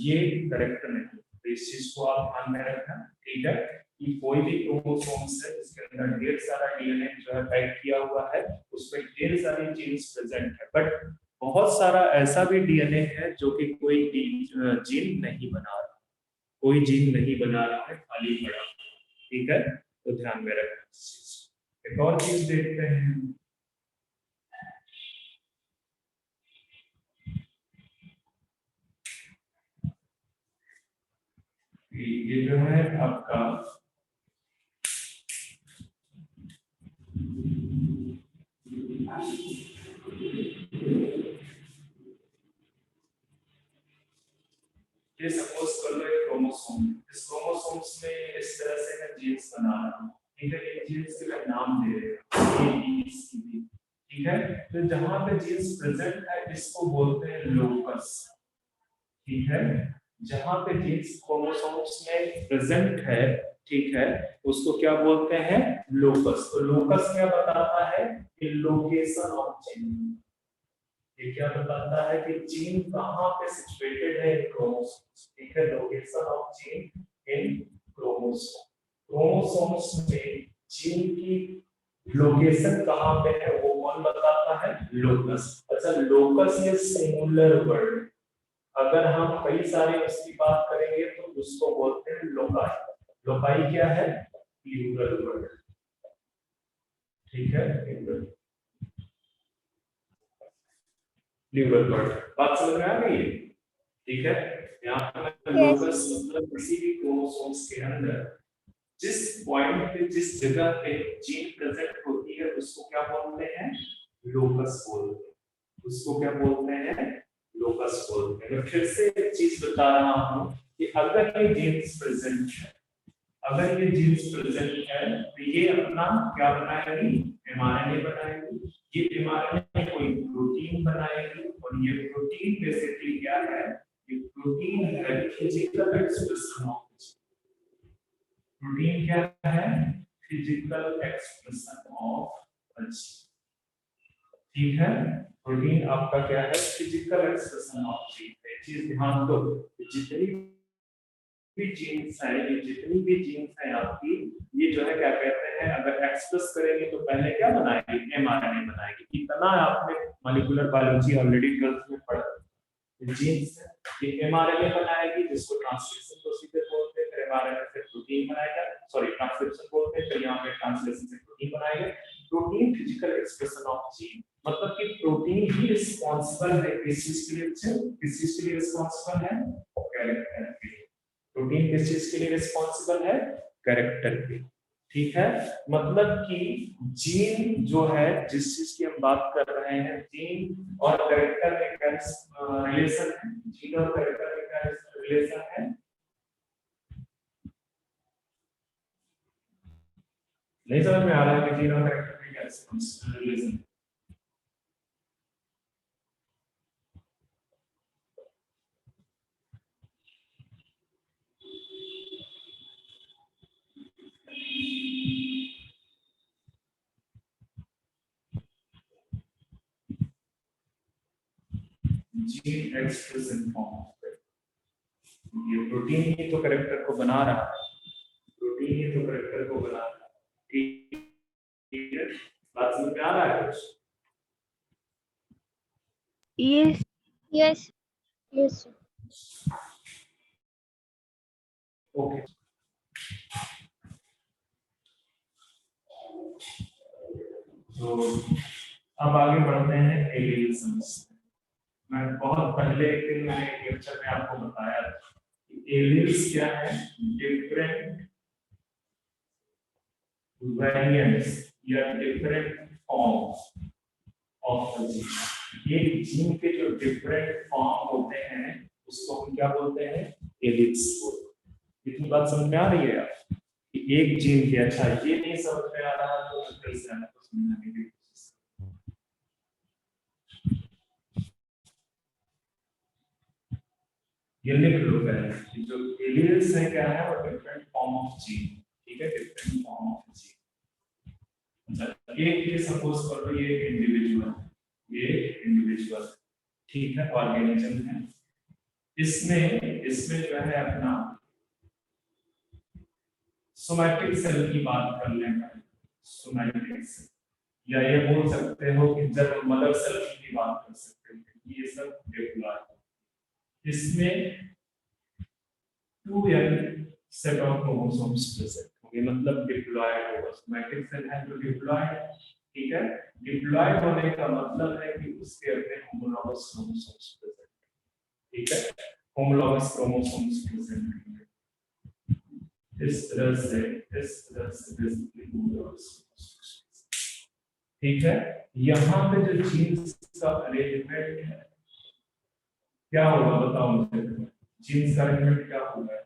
ये करेक्ट नहीं। तो इस चीज को आप ध्यान में रखना, ठीक है, कि कोई भी क्रोमोसोम्स है जिसके अंदर ढेर सारा डीएनए जो है पैक किया हुआ है, उसमें ढेर सारी जीन्स प्रेजेंट है, बट बहुत सारा ऐसा भी डीएनए है जो कि कोई जीन नहीं बना रहा, कोई जीन नहीं बना रहा है, खाली पड़ा, ठीक है, तो ध्यान में रखना। एक और चीज देखते हैं, ये जो है आपका ये सपोज कर लो एक क्रोमोसोम, इस क्रोमोसोम्स में इस तरह से मैं जीन्स बना रहा हूँ, ठीक है, ये जीन्स के मैं नाम दे रहा हूँ A B C D, ठीक है। तो जहां पे जीन्स प्रेजेंट है इसको बोलते हैं लोकस, ठीक है, जहां पे जीन्स क्रोमोसोम्स में प्रेजेंट है, ठीक है, उसको क्या बोलते हैं, लोकस। तो लोकस क्या बताता है कि लोकेशन ऑफ जीन, ये क्या बताता है कि जीन कहां पे सिचुएटेड है इन क्रोमोसोम्स, ठीक है, location of gene in chromosome, chromosomes में जीन की लोकेशन कहां पे है वो कौन बताता है, लोकस। अच्छा, लोकस ये सिंगुलर वर्ड, अगर हम कई सारे उसकी बात करेंगे तो उसको बोलते हैं लोकाई, लोकाई क्या है, प्लूरल वर्ड, ठीक है, प्लूरल वर्ड, बात समझ में आ गई है, ठीक है। यहाँ पर लोकस मतलब किसी भी क्रोमोसोम्स के अंदर जिस पॉइंट पे, जिस जगह पे जीन प्रेजेंट होती है उसको क्या बोलते हैं, लोकस बोलते हैं, उसको क्या बोलते हैं, लोकस बोलते हैं। मैं फिर से एक चीज बता रहा हूं कि अगर ये जीन्स प्रेजेंट है, अगर ये जीन्स प्रेजेंट है तो ये अपना क्या बनाएगी, एमआरएनए बनाएगी, ये एमआरएनए कोई प्रोटीन बनाएगी, और ये प्रोटीन बेसिकली क्या है, ये प्रोटीन है फिजिकल एक्सप्रेशन ऑफ, प्रोटीन क्या है, फिजिकल एक्सप्रेशन ऑफ, ठीक है, प्रोटीन आपका क्या है, फिजिकल एक्सप्रेशन ऑफ जीन है। चीज ध्यान दो, जितनी भी जीन्स है, ये जितनी भी जीन्स है आपकी, ये जो है क्या कहते हैं, अगर एक्सप्रेस करेंगे तो पहले क्या बनाएगी, एमआरएनए बनाएगी। इतना आपने मॉलिक्यूलर बायोलॉजी ऑलरेडी 12th में पढ़ा, जीन्स ये एमआरएनए बनाएगी जिसको ट्रांसलेशन प्रोसीजर बोलते हैं, फिर एमआरएनए से प्रोटीन बनाएगा, सॉरी ट्रांसक्रिप्शन बोलते हैं, फिर यहाँ पे ट्रांसलेशन से प्रोटीन बनाएगा। Protein physical expression of gene, मतलब कि प्रोटीन ही रिस्पांसिबल है किस चीज के लिए, किस चीज के लिए रिस्पांसिबल है, कैरेक्टर के लिए। प्रोटीन किस चीज के लिए रिस्पांसिबल है, कैरेक्टर के, ठीक है। मतलब कि जीन जो है, जिस चीज की हम बात कर रहे हैं, जीन और कैरेक्टर में क्या रिलेशन है, जीन और कैरेक्टर में क्या रिलेशन है, नहीं समझ में आ रहा है कि जीन और कैरेक्टर में क्या रिलेशन? जीन एक्सप्रेशन फॉर्म, ये प्रोटीन ही तो कैरेक्टर को बना रहा है, प्रोटीन ही तो कैरेक्टर को बना रहा है। ठीक है, बात समझ में आ रहा है? यस यस यस ओके, तो अब आगे बढ़ते हैं एलियंस। मैं बहुत पहले एक दिन मैंने एक लेक्चर में आपको बताया कि एलियंस क्या है, डिफरेंट वेरिएंट्स या different forms of the gene. ये जीन के जो डिफरेंट फॉर्म होते हैं उसको हम क्या बोलते हैं, एलियंस बोलते हैं। इतनी बात समझ में आ रही है यार कि एक जीन के, अच्छा ये नहीं समझ में आ रहा तो फिर से आना को समझाने की कोशिश। ये लिख लो पहले, जो एलियंस है क्या है, वो डिफरेंट फॉर्म ऑफ जीन। ठीक है, डिफरेंट फॉर्म ऑफ जीन। अच्छा, ये सपोज कर लो ये इंडिविजुअल, ये इंडिविजुअल, ठीक है, ऑर्गेनिज्म है। इसमें जो है अपना सोमैटिक सेल की बात कर लेंगे, सोमैटिक सेल, या ये बोल सकते हो कि जब मदर सेल की बात कर सकते हैं, ये सब डिप्लॉय। इसमें 2n set of chromosomes present होंगे, मतलब डिप्लॉयड होगा। सोमैटिक सेल है जो डिप्लॉयड, ठीक है। डिप्लॉयड होने का मतलब है कि उसके अपने होमोलॉगस क्रोमोसोम्स प्रेजेंट, ठीक है, होमोलॉगस क्रोमोसोम्स प्रेजेंट होंगे। इस तरह से बेसिकली होमोलॉगस, ठीक है। यहाँ पे जो जीन्स का अरेंजमेंट है क्या होगा, बताओ मुझे, जीन्स का अरेंजमेंट क्या होगा?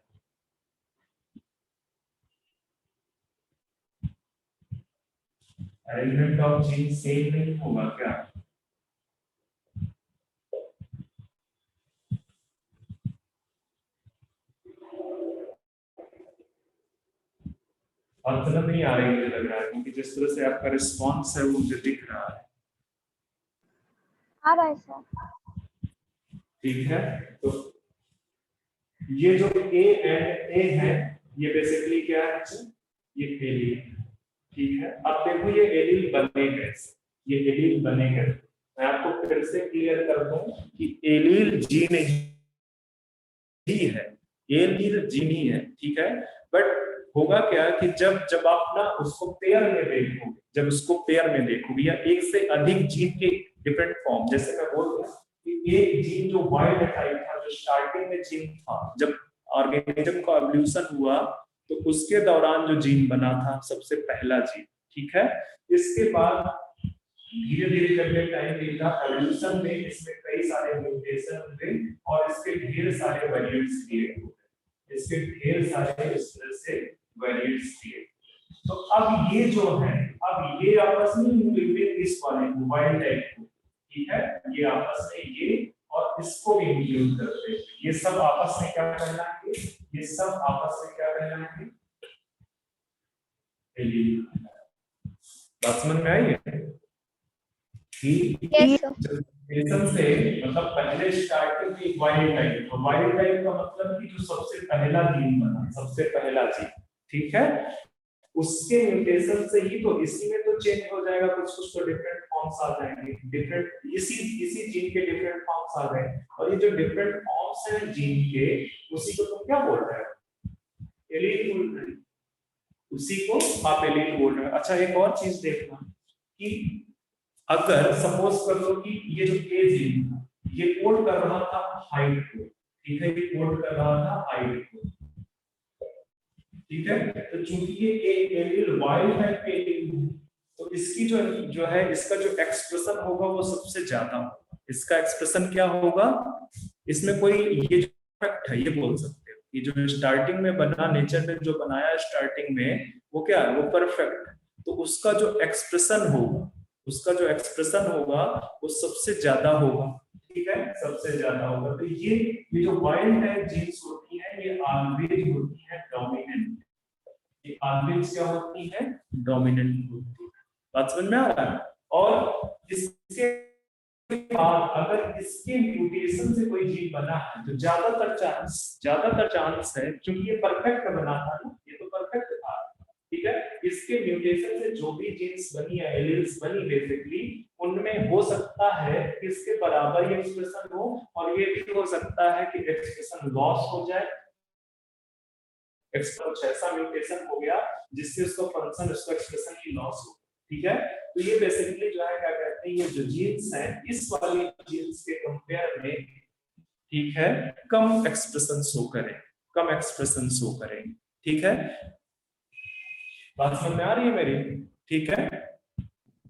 अरेंजमेंट ऑफ जीन सेम नहीं होगा क्या? और समझ नहीं आ रही मुझे लग रहा है, क्योंकि जिस तरह से आपका रिस्पॉन्स है वो मुझे दिख रहा है। आ रहा है सर। ठीक है, तो ये जो ए एंड ए है ये बेसिकली क्या है, ये एलील, ठीक है। अब देखो ये एलील बने कैसे, ये एलील बने कैसे, मैं आपको फिर से क्लियर कर दूं कि एलील जीन ही है, एलील जीन ही है, ठीक है। बट होगा क्या कि जब आप ना उसको पेयर में देखोगे, जब उसको पेयर में देखोगे या एक से अधिक जीन के डिफरेंट फॉर्म, जैसे मैं बोल रहा हूं कि एक जीन जो वाइल्ड टाइप था, जो स्टार्टिंग में जीन था, जब ऑर्गेनिज्म का एवोल्यूशन हुआ तो उसके दौरान जो जीन बना था सबसे पहला जीन, ठीक है। इसके बाद धीरे धीरे करके टाइम बीता, एवोल्यूशन में इसमें कई सारे म्यूटेशन हुए और इसके ढेर सारे वेरिएंट्स क्रिएट हुए, इसके ढेर सारे इस तरह से वेरिएंट्स क्रिएट। तो अब ये जो है, अब ये आपस में मिलते इस वाले वाइल्ड टाइप को, ठीक है, ये आपस में ये और इसको भी इंक्लूड करते हैं, ये सब आपस में क्या कहलाएंगे, ये सब आपस में क्या कहलाएंगे, एलील। बात समझ में आई है कि रिलेशन से मतलब पहले स्टार्टिंग में वाइल्ड टाइप, तो वाइल्ड टाइप का मतलब कि जो सबसे पहला जीन बना, सबसे पहला जीन, ठीक है, उसके म्यूटेशन से ही तो इसी में तो चेंज हो जाएगा, कुछ कुछ तो डिफरेंट फॉर्म्स आ जाएंगे, डिफरेंट इसी जीन के डिफरेंट फॉर्म्स आ गए, और ये जो डिफरेंट फॉर्म्स हैं जीन के, उसी को तुम क्या बोल रहे हो, एलील बोल रहे हो, उसी को आप एलील बोल रहे हो। अच्छा, एक और चीज देखना कि अगर सपोज कर लो कि ये जो ए जीन था ये कोड कर रहा था हाइट को, ठीक है, ये कोड कर रहा था हाइट को, ठीक है, तो चूंकि ये एलील वाइल्ड टाइप पे एलील है तो इसकी जो है इसका जो एक्सप्रेशन होगा वो सबसे ज्यादा होगा। इसका एक्सप्रेशन क्या होगा, इसमें कोई ये जो फैक्ट है ये बोल सकते हो कि जो स्टार्टिंग में बना, नेचर ने जो बनाया स्टार्टिंग में वो क्या है, वो परफेक्ट है, तो उसका जो एक्सप्रेशन होगा वो सबसे ज्यादा होगा, ठीक है, सबसे ज्यादा होगा। तो ये जो वाइल्ड टाइप जीन्स होती है ये ऑलवेज होती है डोमिनेंट, ये ऑलवेज क्या होती है, डोमिनेंट होती है। बात समझ में आ रहा है? और इसके बाद अगर इसके म्यूटेशन से कोई जीन बना है तो ज्यादातर चांस है, क्योंकि ये परफेक्ट बना था ना, ये तो परफेक्ट था, ठीक है, इसके म्यूटेशन से जो भी जीन्स बनी है, एलील्स बनी बेसिकली, उनमें हो सकता है कि इसके बराबर ही एक्सप्रेशन हो, और ये भी हो सकता है कि एक्सप्रेशन लॉस हो जाए, कुछ ऐसा म्यूटेशन हो गया जिससे उसका फंक्शन, उसका एक्सप्रेशन ही लॉस हो, ठीक है। तो ये बेसिकली जो है क्या कहते हैं, ये जो जीन्स है इस वाली जीन्स के कंपेयर में, ठीक है, कम एक्सप्रेशन शो करें, ठीक है। बात समझ में आ रही है मेरी? ठीक है।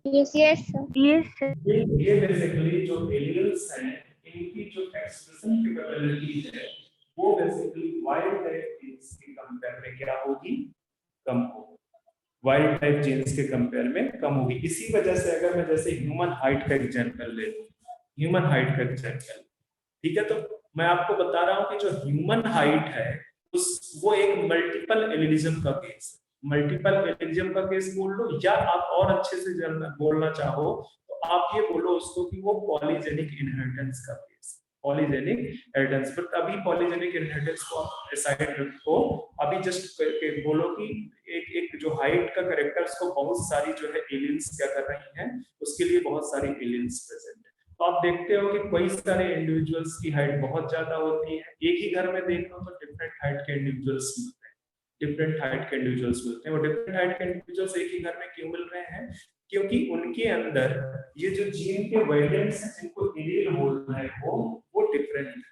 Yes sir. ये बेसिकली जो एलियंस हैं इनकी जो एक्सप्रेशन कैपेबिलिटी है वो बेसिकली वाइल्ड टाइप जीन्स के कंपेयर में क्या होगी, कम होगी, वाइल्ड टाइप जीन्स के कंपेयर में कम होगी। इसी वजह से अगर मैं जैसे ह्यूमन हाइट का एग्जांपल ले लूं, ठीक है, तो मैं आपको बता रहा हूं कि जो ह्यूमन हाइट है वो एक मल्टीपल एलिलिज्म का केस, बोल लो, या आप और अच्छे से बोलना चाहो तो आप ये बोलो उसको कि वो पॉलीजेनिक इनहेरिटेंस का केस, बट अभी पॉलीजेनिक इनहेरिटेंस को आप साइड रखो, अभी जस्ट करके बोलो कि एक जो हाइट का कैरेक्टर्स को बहुत सारी जो है एलियंस क्या कर रही हैं, उसके लिए बहुत सारी एलियंस प्रेजेंट है। तो आप देखते हो कि कई सारे इंडिविजुअल्स की हाइट बहुत ज्यादा होती है, एक ही घर में देख लो तो डिफरेंट हाइट के इंडिविजुअल्स मिलते हैं, वो डिफरेंट हाइट के इंडिविजुअल्स एक ही घर में क्यों मिल रहे हैं, क्योंकि उनके अंदर ये जो जीन के वेरिएंट्स हैं जिनको एलील बोल रहे हो वो डिफरेंट है,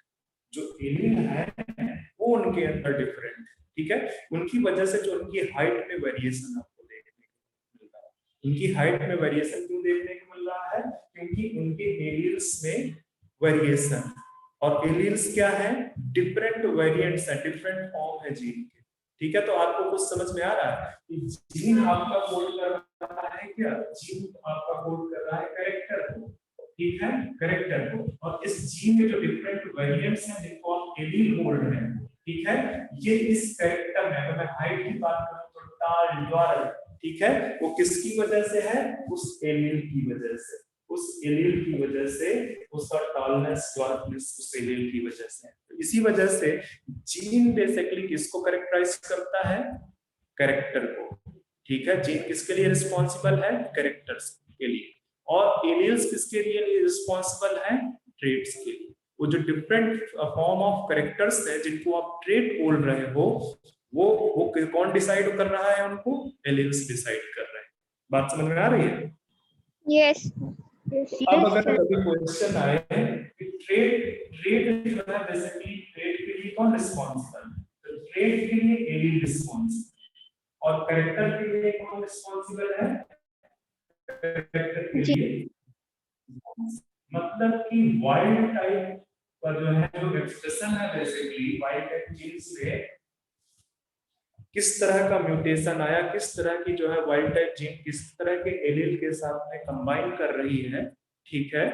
जो एलील है वो उनके अंदर डिफरेंट है, ठीक है। उनकी वजह से जो उनकी हाइट में वेरिएशन आपको देखने को मिल रहा है, उनकी हाइट में वेरिएशन क्यों देखने को मिल रहा है, क्योंकि उनके एलील्स में वेरिएशन, और एलील्स क्या है, डिफरेंट वेरिएंट्स है, डिफरेंट फॉर्म है जीन के, ठीक है। तो आपको कुछ समझ में आ रहा है कि जीन आपका कोड कर रहा है क्या, जीन आपका कोड कर रहा है कैरेक्टर को, ठीक है, कैरेक्टर को, और इस जीन के जो डिफरेंट वेरिएंट्स हैं जिनको आप एलील बोल रहे हैं, ठीक है, ये इस कैरेक्टर में, अगर मैं हाइट की बात करूं तो टाल ड्वार्ल, ठीक है, वो किसकी वजह से है, उस एलील की वजह से, उसका टॉलनेस, ड्वार्फनेस उस एलील की वजह से। तो इसी वजह से जीन बेसिकली किसको कैरेक्टराइज करता है, कैरेक्टर को, ठीक है, जीन किसके लिए रिस्पॉन्सिबल है, कैरेक्टर्स के लिए, और एलील्स किसके लिए रिस्पॉन्सिबल है, ट्रेट्स के लिए। वो जो डिफरेंट फॉर्म ऑफ कैरेक्टर्स है जिनको आप ट्रेट बोल रहे हो वो कौन डिसाइड कर रहा है, उनको एलील्स डिसाइड कर रहे हैं। बात समझ में आ रही है? यस। अब अगर कभी क्वेश्चन आए कि ट्रेट जो है बेसिकली ट्रेट के लिए कौन रिस्पॉन्सिबल है, तो ट्रेट के लिए एलील रिस्पॉन्सिबल, और कैरेक्टर के लिए कौन रिस्पॉन्सिबल है, कैरेक्टर के लिए, मतलब कि वाइल्ड टाइप का जो है जो एक्सप्रेशन है बेसिकली वाइल्ड टाइप जीन्स में किस तरह का म्यूटेशन आया, किस तरह की जो है वाइल्ड टाइप जीन किस तरह के एलील के साथ में कंबाइन कर रही है, ठीक है,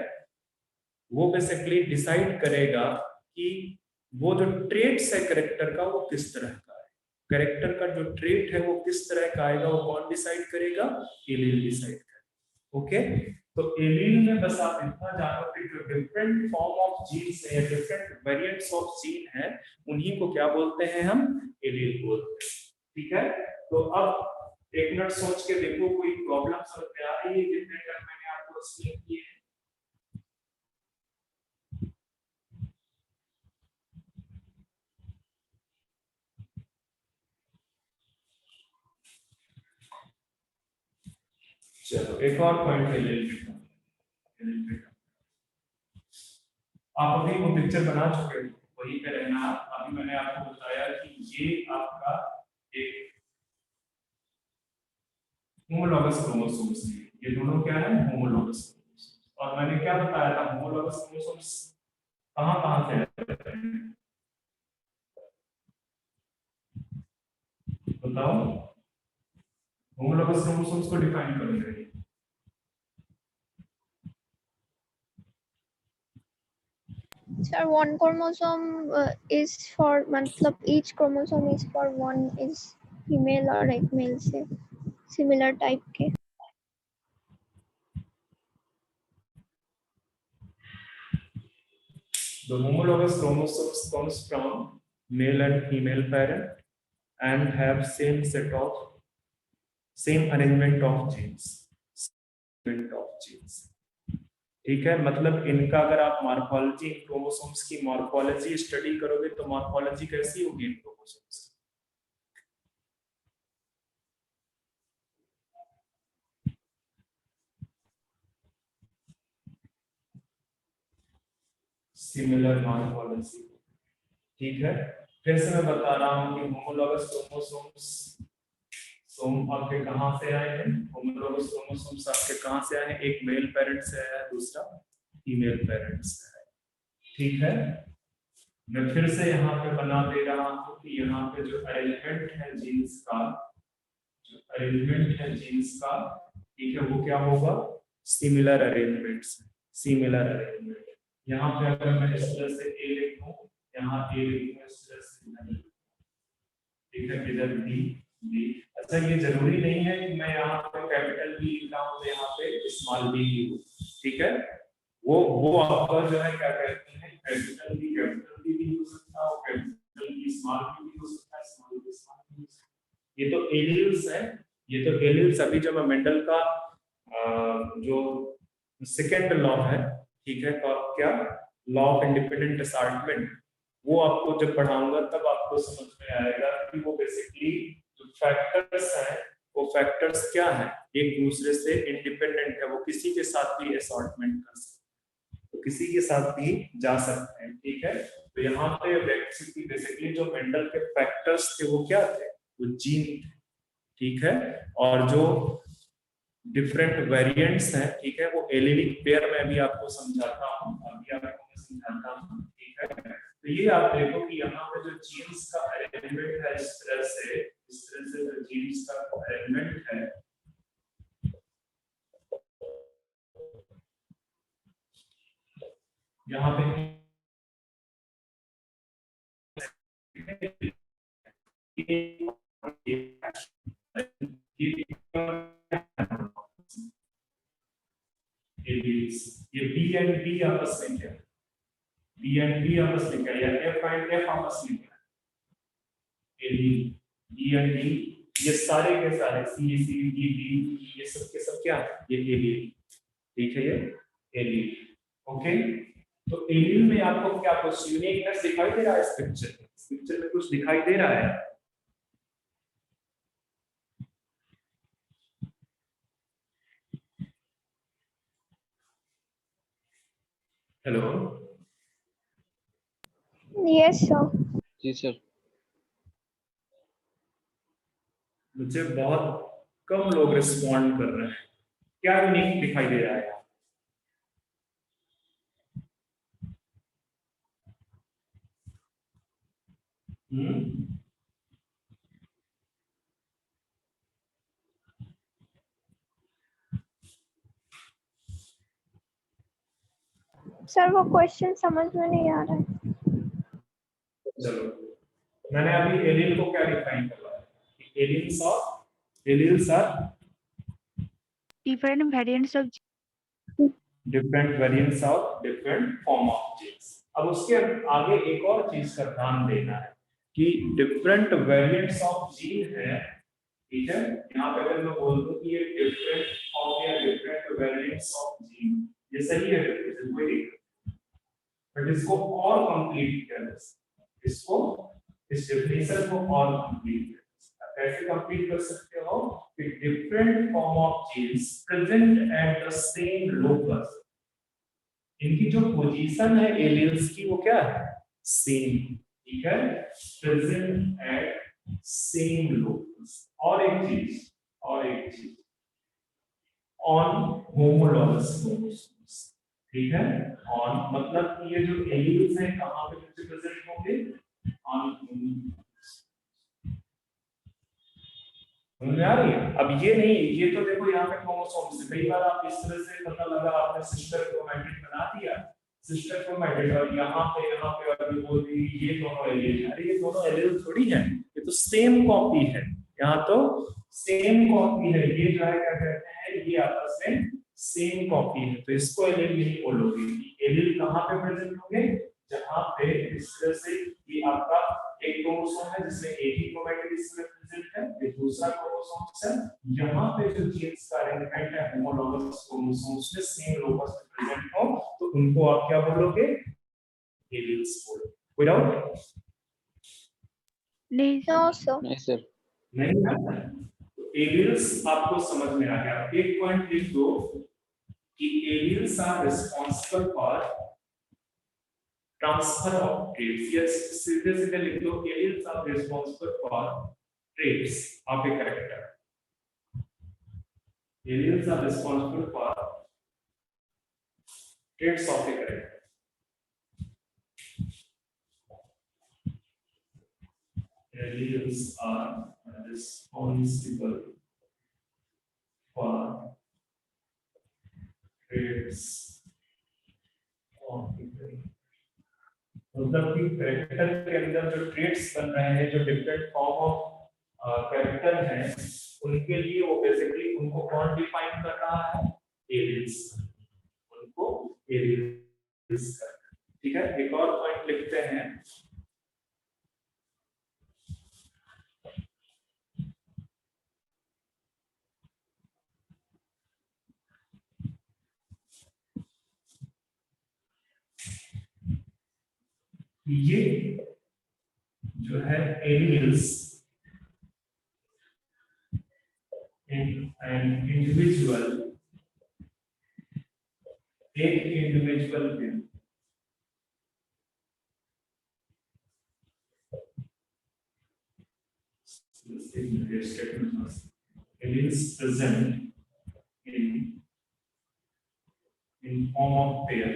वो बेसिकली डिसाइड करेगा कि वो जो ट्रेट्स है कैरेक्टर का वो किस तरह का है, कैरेक्टर का जो ट्रेट है वो किस तरह का आएगा, वो कौन डिसाइड करेगा, एलील डिसाइड करेगा, ओके। तो एलील में बस आप इतना जानो कि जो डिफरेंट फॉर्म ऑफ जीन्स है, डिफरेंट वेरिएंट्स ऑफ जीन है, उन्हीं को क्या बोलते हैं, हम एलील बोलते हैं, ठीक है। तो अब एक मिनट सोच के देखो कोई प्रॉब्लम समझ में आ रही है जितने तक मैंने आपको एक्सप्लेन किए हैं? चलो एक और पॉइंट है एलील। आप अभी वो पिक्चर बना चुके हो, वहीं पे रहना। अभी मैंने आपको बताया कि ये आपका एक होमोलॉगस क्रोमोसोम्स है, ये दोनों क्या है, होमोलॉगस क्रोमोसोम्स। और मैंने क्या बताया था, होमोलॉगस क्रोमोसोम्स कहां से रहते हैं, बताओ। होमोलॉगस क्रोमोसोम्स को डिफाइन करेंगे। Sir, one chromosome is for मतलब each chromosome is for one is female और एक मेल से similar type के। The homologous chromosomes comes from male and female parent and have same set of same arrangement of genes। ठीक है, मतलब इनका अगर आप मॉर्फोलॉजी क्रोमोसोम्स की मॉर्फोलॉजी स्टडी करोगे तो मॉर्फोलॉजी कैसी होगी इन क्रोमोसोम्स की? Similar morphology. ठीक है, फिर से मैं बता रहा हूं कि होमोलॉगस क्रोमोसोम्स आपके कहां से आए हैं? होमोलॉगस क्रोमोसोम्स आपके कहां से आए हैं? एक मेल पेरेंट से आया है, दूसरा फीमेल पेरेंट से आया है। ठीक है, मैं फिर से यहाँ पे बना दे रहा हूँ कि यहाँ पे जो अरेंजमेंट है जीन्स का, ठीक है, वो क्या होगा? Similar arrangements. Similar arrangement. यहाँ पे अगर मैं इस तरह से ए लिखूं, यहाँ ए लिखूं इस तरह से, ठीक है, इधर बी बी। अच्छा, ये जरूरी नहीं है कि मैं यहाँ पे कैपिटल बी लिख रहा हूँ तो यहाँ पे स्मॉल बी लिखूं। ठीक है, वो आपका जो है क्या कहते हैं, कैपिटल बी भी हो सकता है, कैपिटल बी स्मॉल भी हो सकता है, स्मॉल बी स्मॉल भी हो सकता है। ये तो एलील्स है, ये तो एलील्स। अभी जो मैं मेंडल का जो सेकेंड लॉ है, ठीक है, क्या लॉ ऑफ इंडिपेंडेंट असार्टमेंट, वो आपको जब पढ़ाऊंगा तब आपको समझ में आएगा कि वो बेसिकली जो फैक्टर्स हैं, वो फैक्टर्स क्या हैं, एक दूसरे से इंडिपेंडेंट है, वो किसी के साथ भी असॉर्टमेंट कर सकते हैं, तो किसी के साथ भी जा सकते हैं। ठीक है, तो यहाँ पे बेसिकली जो मेंडल के फैक्टर्स थे वो क्या थे? वो जीन थे। ठीक है, और जो डिफरेंट वेरिएंट्स हैं, ठीक है, वो एलिलिक पेयर में भी आपको समझाता हूँ, अभी आपको मैं समझाता हूँ। ठीक है, तो ये आप देखो कि यहाँ पे जो जीन्स का अरेंजमेंट है, इस तरह से जो जीन्स का अरेंजमेंट है, यहाँ पे ये बी एंड बी आपस में क्या, बी एंड बी आपस में क्या, या एफ एंड एफ आपस में क्या, बी एंड डी, ये सारे के सारे सी सी डी डी, ये सब के सब क्या है? ये एलील। ठीक है, ये एलील। ओके, तो एलील में आपको क्या कुछ यूनिकनेस दिखाई दे रहा है? इस पिक्चर में कुछ दिखाई दे रहा है? Hello, Yes, sir. जी सर। मुझे बहुत कम लोग रिस्पॉन्ड कर रहे हैं, क्या यूनिक दिखाई दे रहा है? सर वो क्वेश्चन समझ में नहीं आ रहा है। चलो, मैंने अभी एलील को क्या डिफाइन करवाया? Alleles are different variants of different variants of different form of genes. अब उसके आगे एक और चीज का ध्यान देना है कि डिफरेंट वेरिएंट्स ऑफ जीन है। ठीक है, यहाँ पे अगर मैं बोल दूं कि ये डिफरेंट फॉर्म या डिफरेंट वेरिएंट्स ऑफ जीन, ये सही है, बट इसको और कंप्लीट किया जा सकता है, इसको, इस डेफिनेशन को और कंप्लीट किया जा सकता है। कैसे कंप्लीट कर सकते हो? कि different form of genes present at the same locus, इनकी जो पोजीशन है एलील्स की वो क्या है? सेम। ठीक है, प्रेजेंट एट सेम लोकस। और एक चीज ऑन होमोलॉगस क्रोमोसोम्स। ठीक है, ऑन मतलब कि ये जो एलील्स हैं कहां पे प्रेजेंट होंगे? ऑन समझ में आ रही है? अब ये नहीं, ये तो देखो यहाँ पे क्रोमोसोम्स, कई बार आप इस तरह से पता लगा आपने सिस्टर क्रोमैटिड बना दिया, सिस्टर क्रोमैटिड, और यहाँ पे और ये बोल दी ये दोनों एलील है। अरे ये दोनों एलील थोड़ी है, ये तो सेम कॉपी है, यहाँ तो सेम कॉपी है, ये जो है क्या कहते हैं, ये आपस में सेम कॉपी है, तो इसको एलील नहीं बोलोगे। एलील कहाँ पे प्रेजेंट होंगे? जहाँ पे इस तरह से ये आपका एक क्रोमोसोम है जिसमें एक ही क्रोमैटिड इसमें प्रेजेंट है, ये दूसरा क्रोमोसोम है, यहाँ पे जो जीन्स का अरेंजमेंट है होमोलॉगस क्रोमोसोम्स में सेम लोकस में प्रेजेंट हो, तो उनको आप क्या बोलोगे? एलील्स बोलोगे। कोई डाउट? नहीं सर। नहीं सर। नहीं ना? तो एलील्स आपको समझ में आ गया। एक पॉइंट लिख दो कि alleles are responsible for transfer of traits। yes, सीधे सीधे लिख दो, alleles are responsible for traits of a character। Alleles are responsible for traits of a character। Alleles are responsible for traits of a character। मतलब कि character के अंदर जो traits बन रहे हैं, जो डिफरेंट फॉर्म ऑफ कैरेक्टर हैं, उनके लिए वो बेसिकली उनको कौन डिफाइन कर रहा है? एलील्स, उनको एलील्स कर। ठीक है, एक और पॉइंट लिखते हैं, ये जो है एलील्स इन एन इंडिविजुअल, एक इंडिविजुअल में alleles present in form of pair,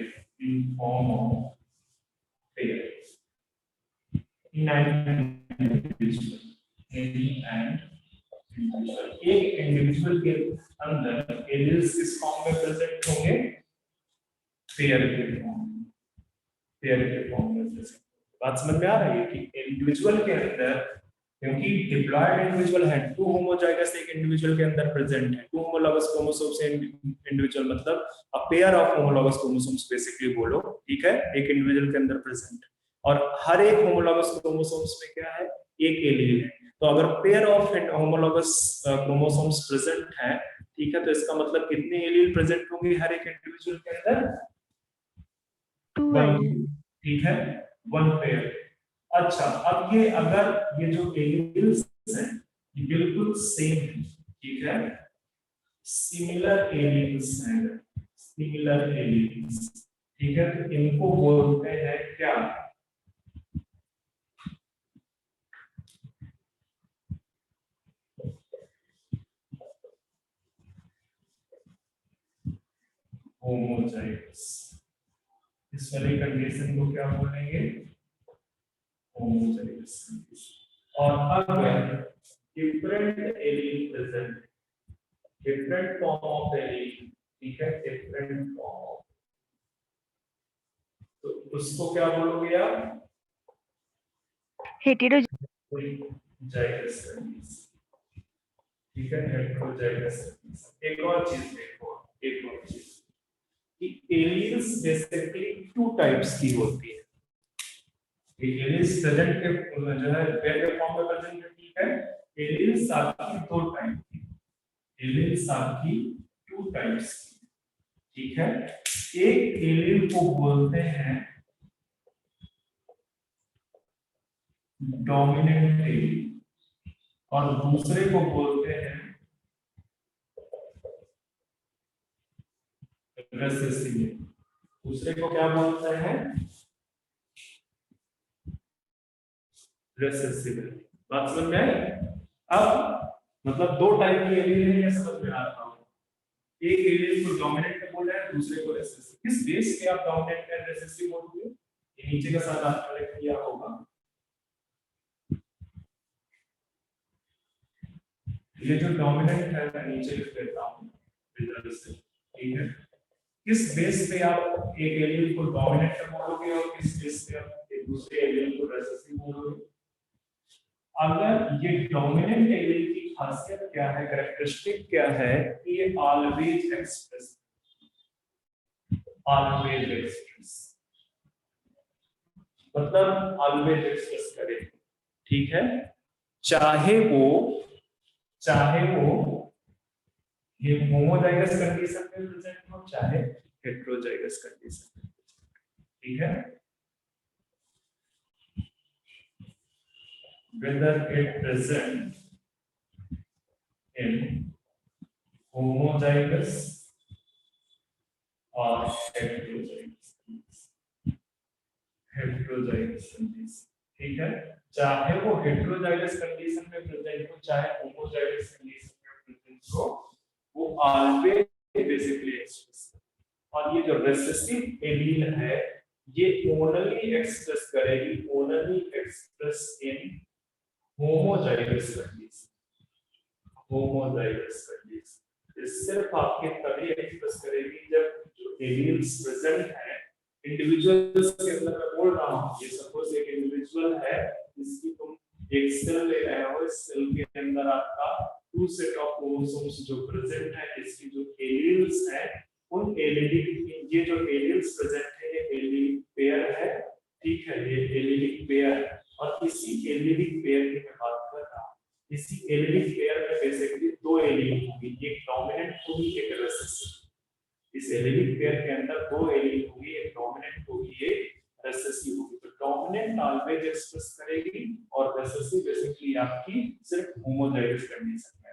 in an individual, एक इंडिविजुअल के अंदर alleles किस फॉर्म में प्रेजेंट होंगे? पेयर के फॉर्म में प्रेजेंट। बात समझ में आ रही है कि इंडिविजुअल के अंदर, क्योंकि डिप्लॉयड इंडिविजुअल है, टू होमोजाइगस एक इंडिविजुअल के अंदर प्रेजेंट है, टू होमोलॉगस क्रोमोसोम्स से इंडिविजुअल, मतलब a pair of homologous chromosomes basically बोलो। ठीक है, एक इंडिविजुअल के अंदर प्रेजेंट, और हर एक होमोलॉगस क्रोमोसोम्स में क्या है? एक एलील है। तो अगर pair of homologous chromosomes present है, ठीक है, तो इसका मतलब कितने एलील प्रेजेंट होंगे हर एक इंडिविजुअल के अंदर? 2 1। ठीक है, 1 पेयर। अच्छा, अब ये अगर ये जो एलील्स हैं ये बिल्कुल सेम है, ठीक है, सिमिलर एलील्स हैं, सिमिलर एलील्स, ठीक है, तो इनको बोलते हैं क्या? होमोजाइगस। इस वाली कंडीशन को क्या बोलेंगे? Homozygous condition. और अगर different allele present, different form of allele, ठीक है, डिफरेंट फॉर्म, तो उसको क्या बोलोगे आप? Heterozygous condition. ठीक है, हेटेरोजाइगस कंडीशन। एक और चीज देखो, एक और चीज कि एलील्स बेसिकली 2 टाइप्स की होती है। एलील्स प्रेजेंट के जो है पेयर के फॉर्म में प्रेजेंट है, ठीक है, एलील्स आपकी 2 टाइप की, एलील्स आपकी 2 टाइप्स की, ठीक है। एक एलील को बोलते हैं डोमिनेंट एलील, और दूसरे को बोलते हैं रिसेसिव एलील। दूसरे को क्या बोलते हैं? Recessive allele. बात समझ में आई? अब मतलब 2 टाइप की एलील है, ये समझ में आ रहा हो। एक एलील को डोमिनेंट बोल रहे हैं, दूसरे को रिसेसिव। किस बेस पे आप डोमिनेंट एंड रिसेसिव बोलोगे? ये नीचे का साथ आपने किया होगा। ये जो डोमिनेंट है मैं नीचे लिख देता हूँ, ठीक है। किस बेस पे आप एक एलील को डोमिनेंट बोलोगे और किस बेस पे आप एक दूसरे एलील को रिसेसिव बोलोगे? अगर ये डोमिनेंट एलील की खासियत क्या है, कैरेक्टरिस्टिक क्या है कि ये ऑलवेज एक्सप्रेस मतलब ऑलवेज एक्सप्रेस करे, ठीक है। चाहे वो ये होमोजाइगस कंडीशन में प्रेजेंट हो चाहे हेटेरोजाइगस कंडीशन में, ठीक है। whether it present in homozygous or heterozygous condition, ठीक है। चाहे वो हेटेरोजाइगस कंडीशन में प्रेजेंट हो चाहे होमोजाइगस कंडीशन में प्रेजेंट हो, वो ऑलवेज बेसिकली एक्सप्रेस। और ये जो रिसेसिव एलील है ये ओनली एक्सप्रेस करेगी, only express in homozygous condition, ये सिर्फ आपके तभी एक्सप्रेस करेगी जब जो एलील्स प्रेजेंट है इंडिविजुअल्स के अंदर। मैं बोल रहा हूँ ये सपोज एक इंडिविजुअल है जिसकी तुम एक सेल ले रहे हो, इस सेल के अंदर आपका 2 सेट ऑफ क्रोमोसोम्स जो प्रेजेंट है, इसकी जो एलील्स है उन एलीलिक, ये जो एलील्स प्रेजेंट है ये एलीलिक पेयर है, ठीक है। ये एलीलिक पेयर है और इसी एलीलिक पेयर की मैं बात कर रहा हूँ। इसी एलीलिक पेयर में बेसिकली 2 एलील होंगी, एक डोमिनेंट होगी एक रिसेसिव। इस एलीलिक पेयर के अंदर 2 एलील होंगी, एक डोमिनेंट होगी एक रिसेसिव होगी। तो डोमिनेंट ऑलवेज एक्सप्रेस करेगी और रिसेसिव बेसिकली आपकी सिर्फ होमोजाइगस कंडीशन में।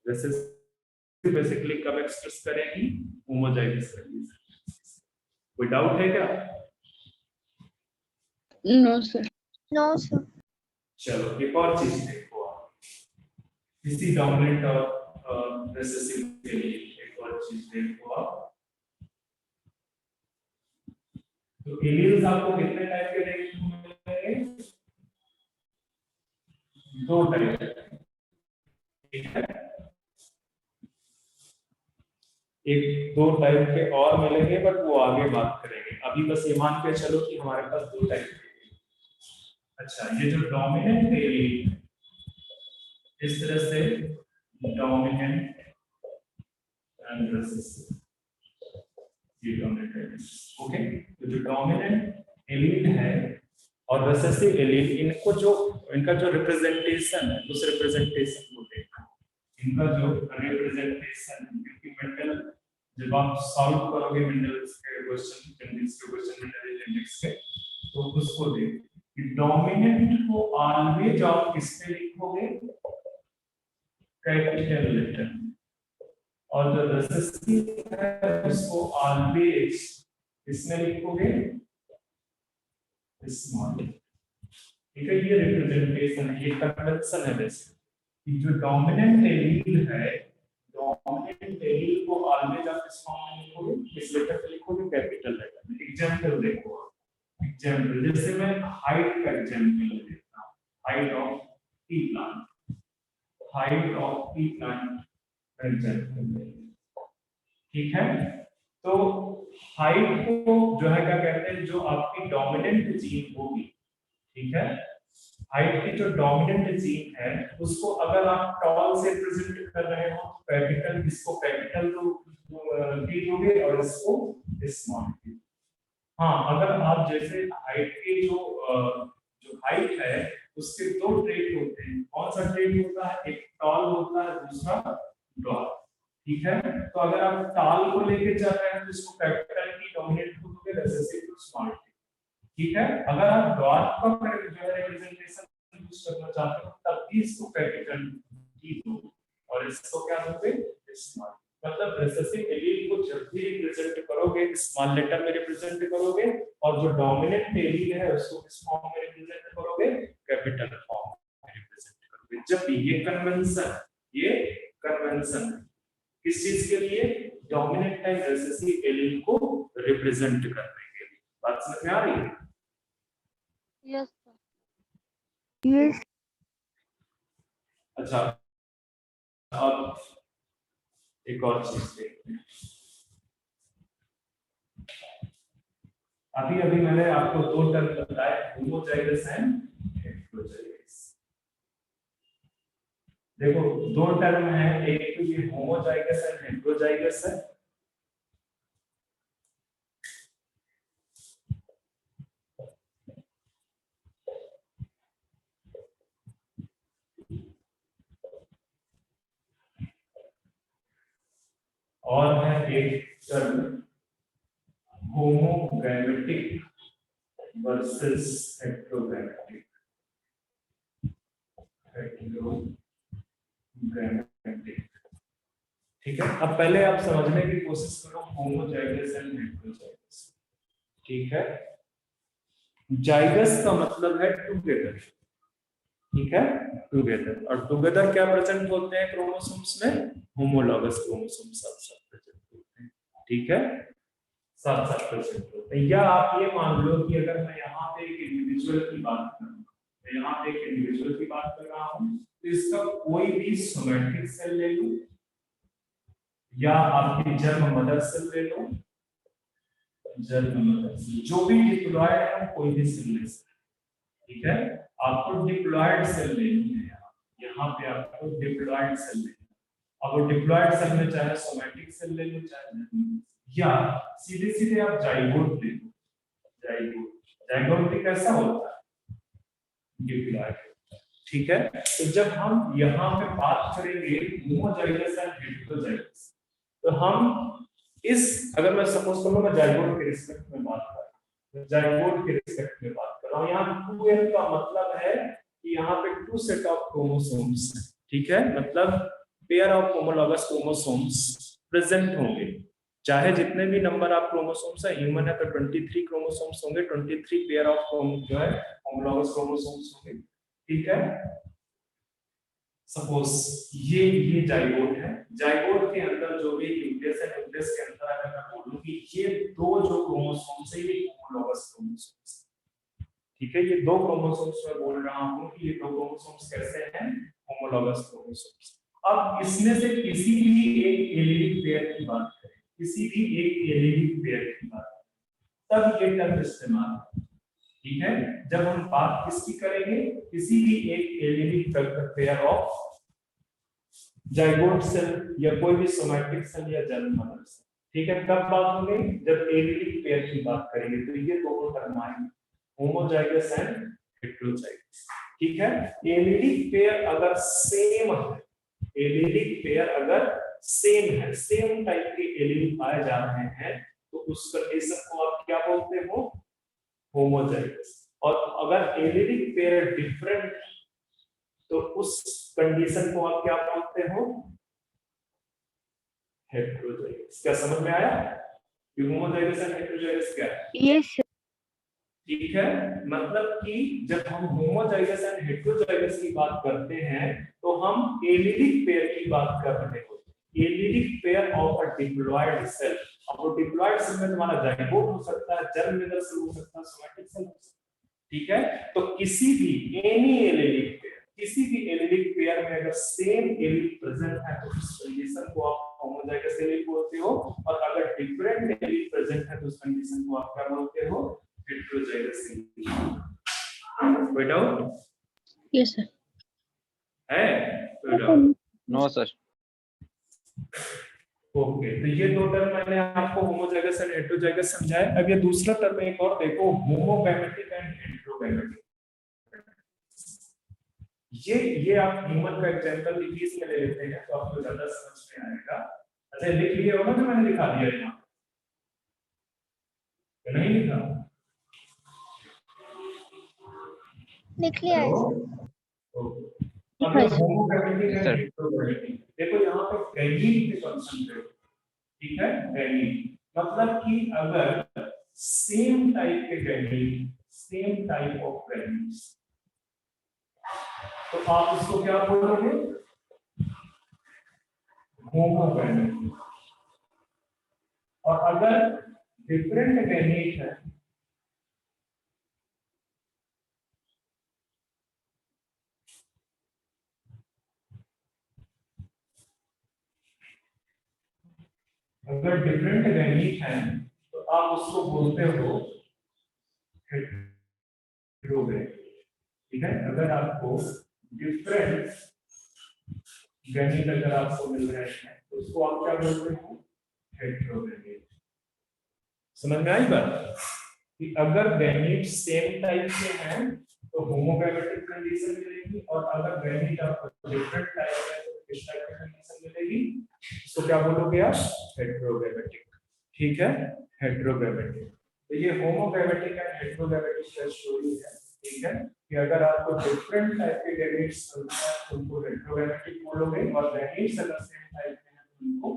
रिसेसिव बेसिकली कब एक्सप्रेस करेगी? Homozygous condition. कोई डाउट है क्या? No sir. No, sir. चलो एक और चीज देखो आप, इसी डोमिनेंट और रिसेसिव के लिए एक और चीज देखो आप। तो एलील्स आपको कितने टाइप के देखने को मिलेंगे? 2 टाइप के, ठीक है। एक 2 टाइप के और मिलेंगे बट वो आगे बात करेंगे। अभी बस ये मान के चलो कि हमारे पास 2 टाइप के। अच्छा, ये जो डोमिनेंट एलील है इस तरह से डोमिनेंट एंड रिसेसिव, ये डोमिनेंट एलील, ओके। तो जो डोमिनेंट एलील है और रिसेसिव एलील, इनका जो रिप्रेजेंटेशन है उस रिप्रेजेंटेशन को देखना। इनका जो रिप्रेजेंटेशन, क्योंकि मेंडल जब आप सॉल्व करोगे मेंडल के क्वेश्चन मेंडल इंडेक्स के, तो उसको देखो। डोमिनेंट को ऑलवेज आप किससे लिखोगे? Capital letter. और जो रिसेसिव है उसको ऑलवेज किसमें लिखोगे? स्मॉल। ठीक है, ये रिप्रेजेंटेशन है, ये कन्वेंशन है। वैसे जो डोमिनेंट एलील है, डोमिनेंट एलील को ऑलवेज आप इस फॉर्म में लिखोगे, किस लेटर से लिखोगे? कैपिटल लेटर में। एग्जांपल देखो, एग्जांपल जैसे मैं हाइट का एग्जांपल लेता हूं, height of T plant, height of T plant example, ठीक है। तो हाइट को जो है क्या कहते हैं? जो आपकी डोमिनेंट जीन होगी, ठीक है, हाइट की जो डोमिनेंट जीन है उसको अगर आप टॉल से प्रेजेंट कर रहे हो तो कैपिटल, इसको कैपिटल टी दोगे और इसको स्मॉल टी। हाँ, अगर आप जैसे हाइट की जो हाइट है उसके 2 ट्रेट होते हैं। कौन सा ट्रेट होता है? एक टॉल होता है, दूसरा डॉट, ठीक है। तो अगर आप टॉल को लेके चल रहे हैं तो इसको कैपिटल की डोमिनेंट को दोगे, रिसेसिव को स्मॉल टी, ठीक है। अगर आप डॉट का जो है रिप्रेजेंटेशन यूज करना चाहते हो तब भी इसको कैपिटल टी दो और इसको क्या दोगे? स्मॉल। मतलब रिसेसिव एलील को जब भी रिप्रेजेंट करोगे स्मॉल लेटर में रिप्रेजेंट करोगे और जो डोमिनेंट एलील है उसको किस फॉर्म में रिप्रेजेंट करोगे? कैपिटल फॉर्म में रिप्रेजेंट करोगे। जब भी ये कन्वेंशन किस चीज के लिए? डोमिनेंट एंड रिसेसिव एलील को रिप्रेजेंट करने के लिए। बात समझ में आ रही है? Yes sir. Yes. अच्छा, अब एक और चीज देखते हैं। अभी अभी मैंने आपको दो टर्म बताए, होमोजाइगस एंड हेटेरोजाइगस। देखो दो टर्म है, एक तो ये होमोजाइगस एंड हेटेरोजाइगस है, और है एक टर्म होमोगैमेटिक वर्सेस हेटेरोगैमेटिक। ठीक है, अब पहले आप समझने की कोशिश करो होमोजाइगस एंड हेटेरोजाइगस। ठीक है, जाइगस का मतलब है टुगेदर, ठीक है, टुगेदर। और टुगेदर क्या प्रेजेंट होते हैं क्रोमोसोम्स में? होमोलॉगस क्रोमोसोम्स साथ साथ प्रेजेंट होते हैं। ठीक है, साथ साथ प्रेजेंट होते हैं। या आप ये मान लो कि अगर मैं यहाँ पे एक इंडिविजुअल की बात करूँ, मैं यहाँ पे एक इंडिविजुअल की बात कर रहा हूँ, तो इसका कोई भी सोमैटिक सेल ले लूं या आपकी जर्म मदर सेल ले लो, जर्म मदर सेल, जो भी डिप्लॉयड है कोई भी सेल ले सकते, ठीक है। आपको डिप्लॉयड सेल लेनी है, यहाँ पे आपको डिप्लॉयड सेल लेनी है। अब वो डिप्लॉयड सेल में चाहे सोमैटिक सेल ले लो, चाहे या सीधे सीधे आप जाइगोट ले लो। जाइगोट भी कैसा होता है? डिप्लॉयड, ठीक है। तो जब हम यहाँ पे बात करेंगे होमोजाइगस एंड हेटेरोजाइगस, तो हम इस, अगर मैं सपोज करूँ मैं जाइगोट के रिस्पेक्ट में बात कर रहा हूँ, जाइगोट के रिस्पेक्ट में बात कर रहा हूँ, यहाँ 2n का मतलब है कि यहाँ पे 2 सेट ऑफ क्रोमोसोम्स है, ठीक है, मतलब pair of homologous chromosomes present होंगे। चाहे जितने भी नंबर ऑफ क्रोमोसोम्स है, ह्यूमन है तो 23 क्रोमोसोम्स होंगे, 23 पेयर ऑफ जो है होमोलॉगस क्रोमोसोम्स होंगे, ठीक है। सपोज ये जाइगोट है, जाइगोट के अंदर जो भी न्यूक्लियस है, न्यूक्लियस के अंदर अगर मैं बोलूं कि ये दो जो क्रोमोसोम्स है ये होमोलॉगस क्रोमोसोम्स, ठीक है, ये दो क्रोमोसोम्स मैं बोल रहा हूं कि ये दो क्रोमोसोम्स कैसे हैं? Homologous chromosomes. अब इसमें से किसी भी एक एलिलिक पेयर की बात करें, किसी भी एक एलिलिक पेयर की बात करें, तब ये टर्म इस्तेमाल है, ठीक है। जब हम बात किसकी करेंगे? किसी भी एक allelic pair of zygote cell या कोई भी सोमैटिक सेल या जर्म मदर सेल, ठीक है, तब बात होगी जब एलिलिक पेयर की बात करेंगे। तो ये दोनों टर्म आएंगे, होमोजाइगस एंड हेटेरोजाइगस, ठीक है। एलिलिक पेयर अगर सेम है, एलिलिक पेयर अगर सेम है, सेम टाइप के एलील पाए जा रहे हैं, तो उस कंडीशन को आप क्या बोलते हो? होमोजाइगस। और अगर एलिलिक पेयर डिफरेंट, तो उस कंडीशन को आप क्या बोलते हो? हेटेरोजाइगस। क्या समझ में आया कि होमोजाइगस एंड हेटेरोजाइगस क्या है? यस ठीक है, मतलब कि जब हम होमोजाइगस एंड हेटेरोजाइगस की बात करते हैं तो हम एलिलिक पेयर की बात कर रहे होते हैं, allelic pair of a diploid cell. अब वो डिप्लॉयड सेल में तुम्हारा जाइगोट हो सकता है, जर्म मदर सेल हो सकता है, सोमैटिक सेल हो सकता है, ठीक है। तो किसी भी एनी एलिलिक पेयर, किसी भी एलिलिक पेयर में अगर सेम एलील प्रेजेंट है तो उस कंडीशन को आप होमोजाइगस एलील बोलते हो, और अगर डिफरेंट एलील प्रेजेंट है तो उस कंडीशन को आप क्या बोलते हो? Heterozygous allele. कोई डाउट यस सर है? कोई डाउट? No sir. ओके, तो ये दो टर्म मैंने आपको होमोजाइगस एंड हेटेरोजाइगस समझाया। अब ये दूसरा टर्म एक और देखो, होमोगैमेटिक एंड हेटेरोगैमेटिक। ये आप ह्यूमन का एग्जांपल इंग्लिश में ले लेते हैं तो आपको ज्यादा समझ में आएगा। अच्छा लिख लिए हो ना जो मैंने लिखा दिया यहाँ? नहीं लिखा? लिख लिया है सर। अब होमोगैमेटिक एंड हेटेरोगैमेटिक, देखो यहाँ पे गैमीट पे कंसंट्रेट, ठीक है। गैमीट मतलब कि अगर सेम टाइप के gamete, same type of gametes, तो आप इसको क्या बोलोगे? होमोगैमेटिक। और अगर डिफरेंट गैमीट है अगर डिफरेंट गैमीट हैं तो आप उसको बोलते हो हेटेरोगैमेट। ठीक है, अगर आपको डिफरेंट गैमीट अगर आपको मिल रहे हैं तो उसको आप क्या बोलते हो? हेटेरोगैमेट। समझ में आई बात? कि अगर गैमीट सेम टाइप के हैं तो होमोगैमेटिक कंडीशन मिलेगी, और अगर गैमीट आपको डिफरेंट टाइप है तो किस टाइप की कंडीशन मिलेगी? इसको क्या बोलोगे आप? हेटेरोगैमेटिक। ठीक है, हेटेरोगैमेटिक। तो ये होमोगैमेटिक एंड हेटेरोगैमेटिक का स्टोरी है। ठीक है, कि अगर आपको डिफरेंट टाइप के गैमीट्स मिलते हैं तो उनको हेटेरोगैमेटिक बोलोगे, और गैमीट्स अगर सेम टाइप के हैं तो उनको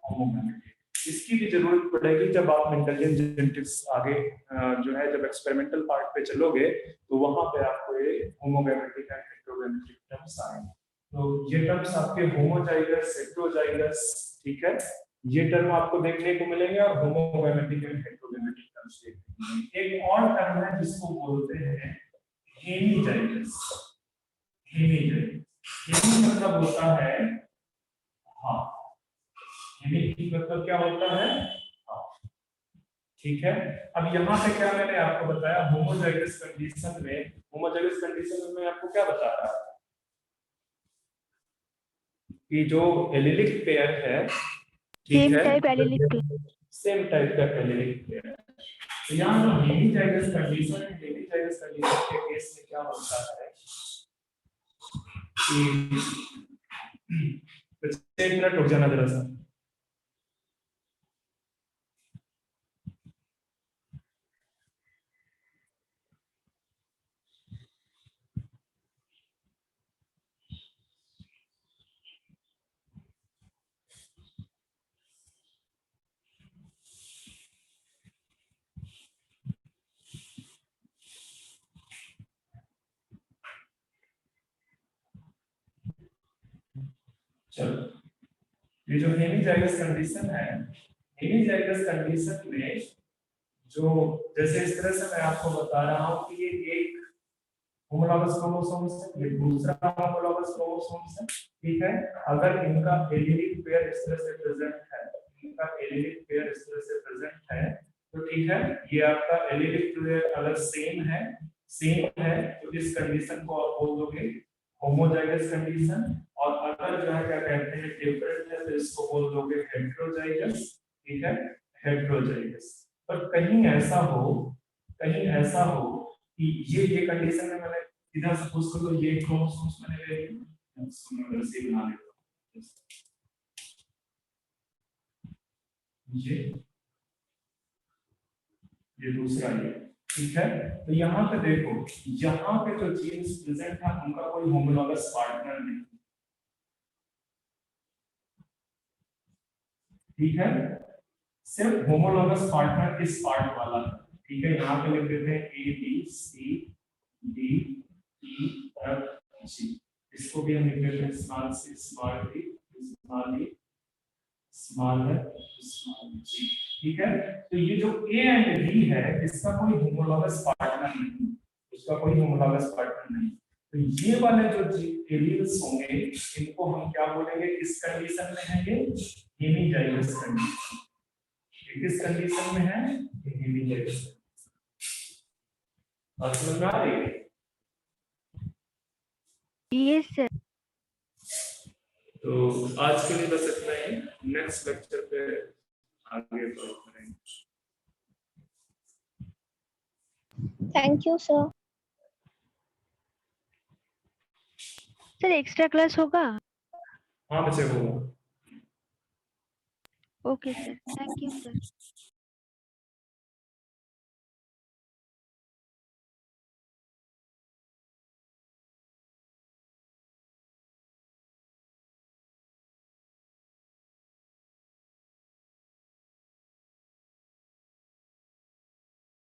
होमोगैमेटिक। इसकी भी जरूरत पड़ेगी जब आप इंटेलिजेंट जेनेटिक्स आगे जो है, जब एक्सपेरिमेंटल पार्ट पे चलोगे तो वहां पे आपको ये होमोगैमेटिक एंड हेटेरोगैमेटिक टर्म्स आएंगे। तो ये टर्म्स आपके होमोजाइगस, हेटेरोजाइगस, ठीक है, ये टर्म आपको देखने को मिलेंगे, और होमोगैमेटिक एंड हेटेरोगैमेटिक टर्म्स देखने को मिलेंगे। एक और टर्म है जिसको बोलते हैं हेमीजाइगस। हेमीजाइगस, हेमी मतलब होता है हाँ, हेमी मतलब क्या होता है? हाँ। ठीक है, अब यहाँ पे क्या मैंने आपको बताया, होमोजाइगस कंडीशन में, होमोजाइगस कंडीशन में मैं आपको क्या बता रहा था कि जो एलिलिक पेयर है, ठीक सेम है, टाइप एलिलिक सेम टाइप का एलिलिक पेयर है। तो यहाँ जो हेमीजाइगस कंडीशन है, हेमीजाइगस कंडीशन के केस में क्या होता है कि एक मिनट रुक जाना जरा सा। चलो, ये जो हेमीजाइगस कंडीशन है, हेमीजाइगस कंडीशन में जो, जैसे इस तरह से मैं आपको बता रहा हूं कि ये एक होमोलॉगस क्रोमोसोम्स है, ये दूसरा होमोलॉगस क्रोमोसोम्स है। ठीक है, अगर इनका एलिलिक पेयर इस तरह से प्रेजेंट है, इनका एलिलिक पेयर इस तरह से प्रेजेंट है, तो ठीक है, ये आपका एलिलिक पेयर अगर सेम है तो इस कंडीशन को आप बोल दोगे होमोजाइगस कंडीशन, और अगर जो है क्या कहते हैं डिफरेंट है तो इसको बोल दोगे हेटेरोजाइगस। ठीक है, हेटेरोजाइगस। पर कहीं ऐसा हो कि ये कंडीशन में मैंने इधर सपोज करो ये क्रोमोसोम्स मैंने ले लिया, इसको मैं वैसे ही बना लेता हूं, ये दूसरा ये। ठीक है, तो यहाँ पे देखो, यहाँ पे जो जीन्स प्रेजेंट है उनका कोई होमोलॉगस पार्टनर नहीं। ठीक है, सिर्फ होमोलॉगस पार्टनर इस पार्ट वाला है। ठीक है, यहाँ पे लिख देते हैं A B C D E F G, इसको भी हम लिख देते हैं small C small D small E small G. ठीक है, तो ये जो ए एंड बी है इसका कोई होमोलॉगस पार्टनर नहीं, इसका कोई होमोलॉगस पार्टनर नहीं। तो ये वाले जो एलील्स होंगे इनको हम क्या बोलेंगे? इस कंडीशन में है ये हेमीजाइगस कंडीशन। किस कंडीशन में है? हेमीजाइगस। और समझ में आ रही है? Yes sir. तो आज के लिए बस इतना ही, नेक्स्ट लेक्चर पे आगे बात करेंगे। Thank you sir. Sir extra class होगा? हाँ बच्चे, होगा। Okay sir, thank you sir.